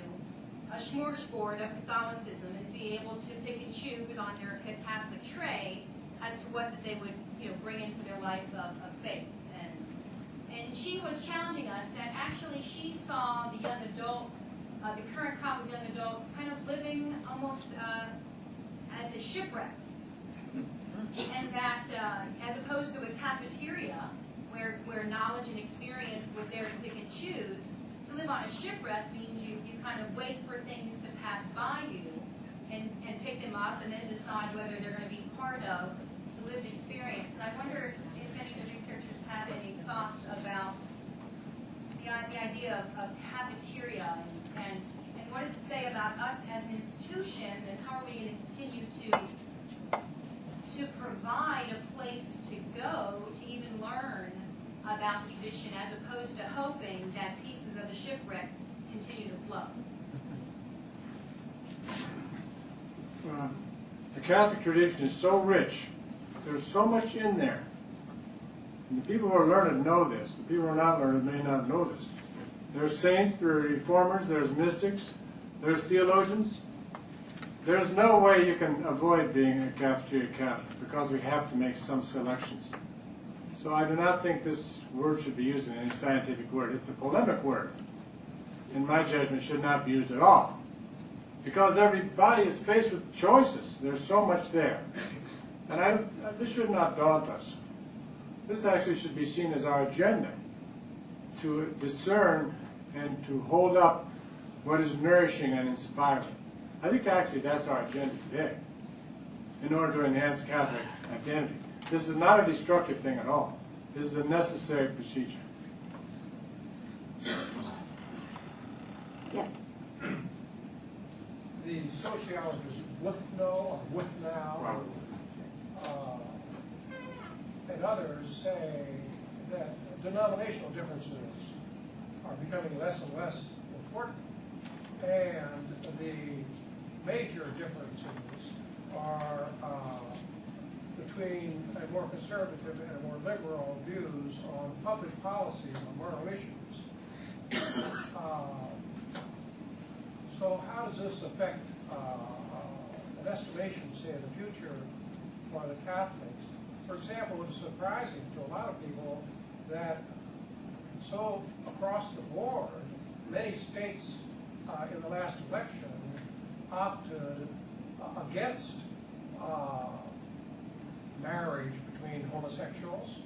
a smorgasbord of Catholicism and be able to pick and choose on their Catholic tray as to what that they would, bring into their life of faith. And she was challenging us that actually she saw the young adult, the current crop of young adults, kind of living almost as a shipwreck. And that as opposed to a cafeteria where knowledge and experience was there to pick and choose, to live on a shipwreck means you kind of wait for things to pass by you and pick them up and then decide whether they're going to be part of the lived experience. And I wonder if any of the researchers have any thoughts about the idea of cafeteria and what does it say about us as an institution, and how are we going to continue to provide a place to go to even learn about the tradition, as opposed to hoping that pieces of the shipwreck continue to flow? The Catholic tradition is so rich. There's so much in there. And the people who are learned know this. The people who are not learned may not know this. There's saints, there are reformers, there's mystics, there's theologians. There's no way you can avoid being a cafeteria Catholic because we have to make some selections. So I do not think this word should be used in any scientific word. It's a polemic word. In my judgment, it should not be used at all. Because everybody is faced with choices. There's so much there. And this should not daunt us. This actually should be seen as our agenda, to discern and to hold up what is nourishing and inspiring. I think actually that's our agenda today, in order to enhance Catholic identity. This is not a destructive thing at all. This is a necessary procedure. Yes. The sociologist Withnow and others say that denominational differences are becoming less and less important, and the major differences are between a more conservative and a more liberal views on public policies on moral issues. So how does this affect an estimation, say, in the future for the Catholics? For example, it's surprising to a lot of people that so across the board, many states in the last election opted against marriage between homosexuals,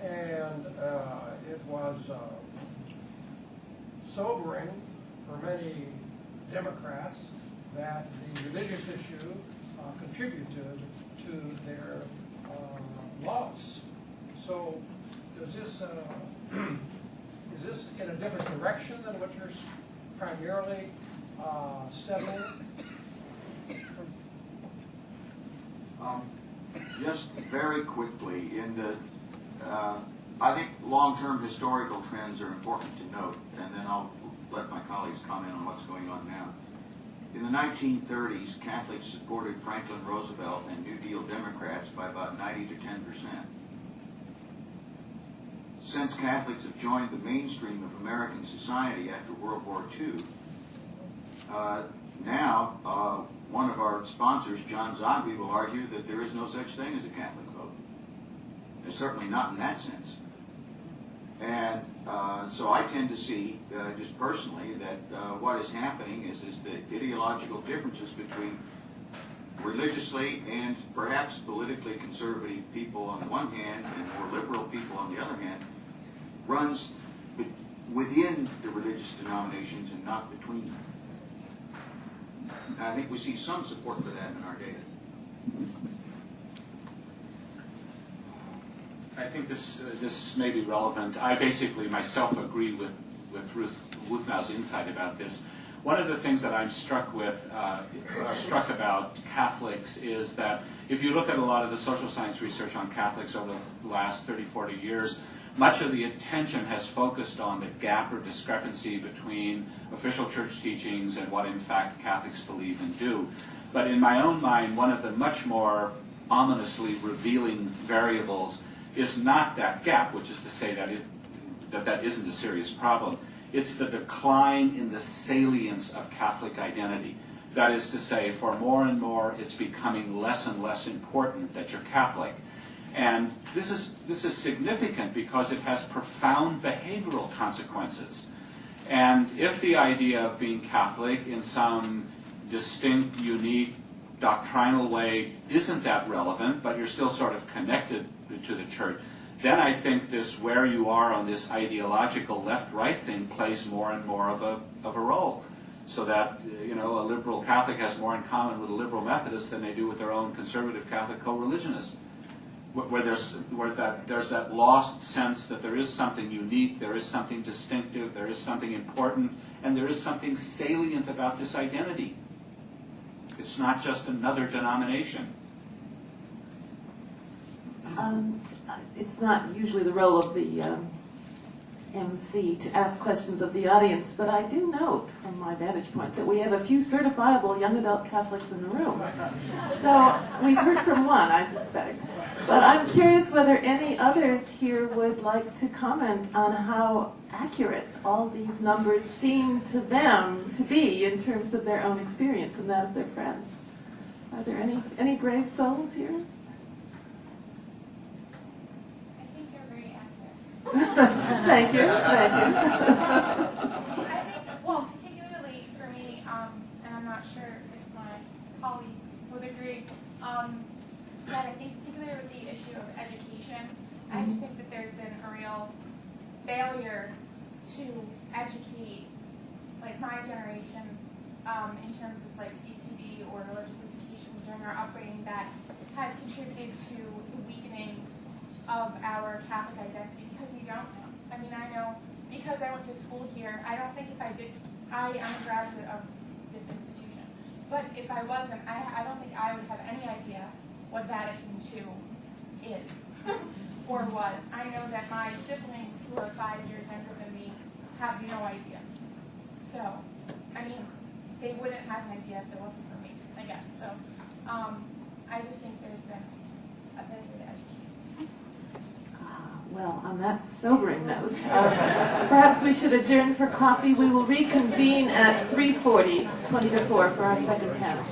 and it was sobering for many Democrats that the religious issue contributed to their loss. So does this, is this in a different direction than what you're primarily studying? Just very quickly, in the, I think long-term historical trends are important to note, and then I'll let my colleagues comment on what's going on now. In the 1930s, Catholics supported Franklin Roosevelt and New Deal Democrats by about 90 to 10%. Since Catholics have joined the mainstream of American society after World War II, now one of our sponsors, John Zogby, will argue that there is no such thing as a Catholic vote. There's certainly not in that sense. And so I tend to see, just personally, that what is happening is the ideological differences between religiously and perhaps politically conservative people on the one hand and more liberal people on the other hand runs within the religious denominations and not between them. And I think we see some support for that in our data. I think this may be relevant. I basically myself agree with Ruth Wuthnow's insight about this. One of the things that I'm struck about Catholics is that if you look at a lot of the social science research on Catholics over the last 30, 40 years, much of the attention has focused on the gap or discrepancy between official church teachings and what in fact Catholics believe and do. But in my own mind, one of the much more ominously revealing variables is not that gap, which is to say that isn't a serious problem. It's the decline in the salience of Catholic identity. That is to say, for more and more, it's becoming less and less important that you're Catholic. And this is significant because it has profound behavioral consequences. And if the idea of being Catholic in some distinct, unique, doctrinal way isn't that relevant, but you're still sort of connected to the church, then I think this where you are on this ideological left-right thing plays more and more of a role. So that, a liberal Catholic has more in common with a liberal Methodist than they do with their own conservative Catholic co-religionists. Where there's that lost sense that there is something unique, there is something distinctive, there is something important, and there is something salient about this identity. It's not just another denomination. It's not usually the role of the MC to ask questions of the audience, but I do note, from my vantage point, that we have a few certifiable young adult Catholics in the room. So we've heard from one, I suspect. But I'm curious whether any others here would like to comment on how accurate all these numbers seem to them to be in terms of their own experience and that of their friends. Are there any brave souls here? Thank you. Thank you. I think, well, particularly for me, and I'm not sure if my colleagues would agree, that I think particularly with the issue of education, I just think that there's been a real failure to educate, like, my generation in terms of, like, CCD or religious education during our upbringing that has contributed to the weakening of our Catholic identity, because we don't know. I mean, I know because I went to school here, I don't think if I did, I am a graduate of this institution, but if I wasn't, I don't think I would have any idea what Vatican II is. or was. I know that my siblings, who are 5 years younger than me, have no idea. So, I mean, they wouldn't have an idea if it wasn't for me, I guess. So, I just think there's been a failure to educate. Well, on that sobering note, perhaps we should adjourn for coffee. We will reconvene at 3:40, 20 to 4, for our second panel.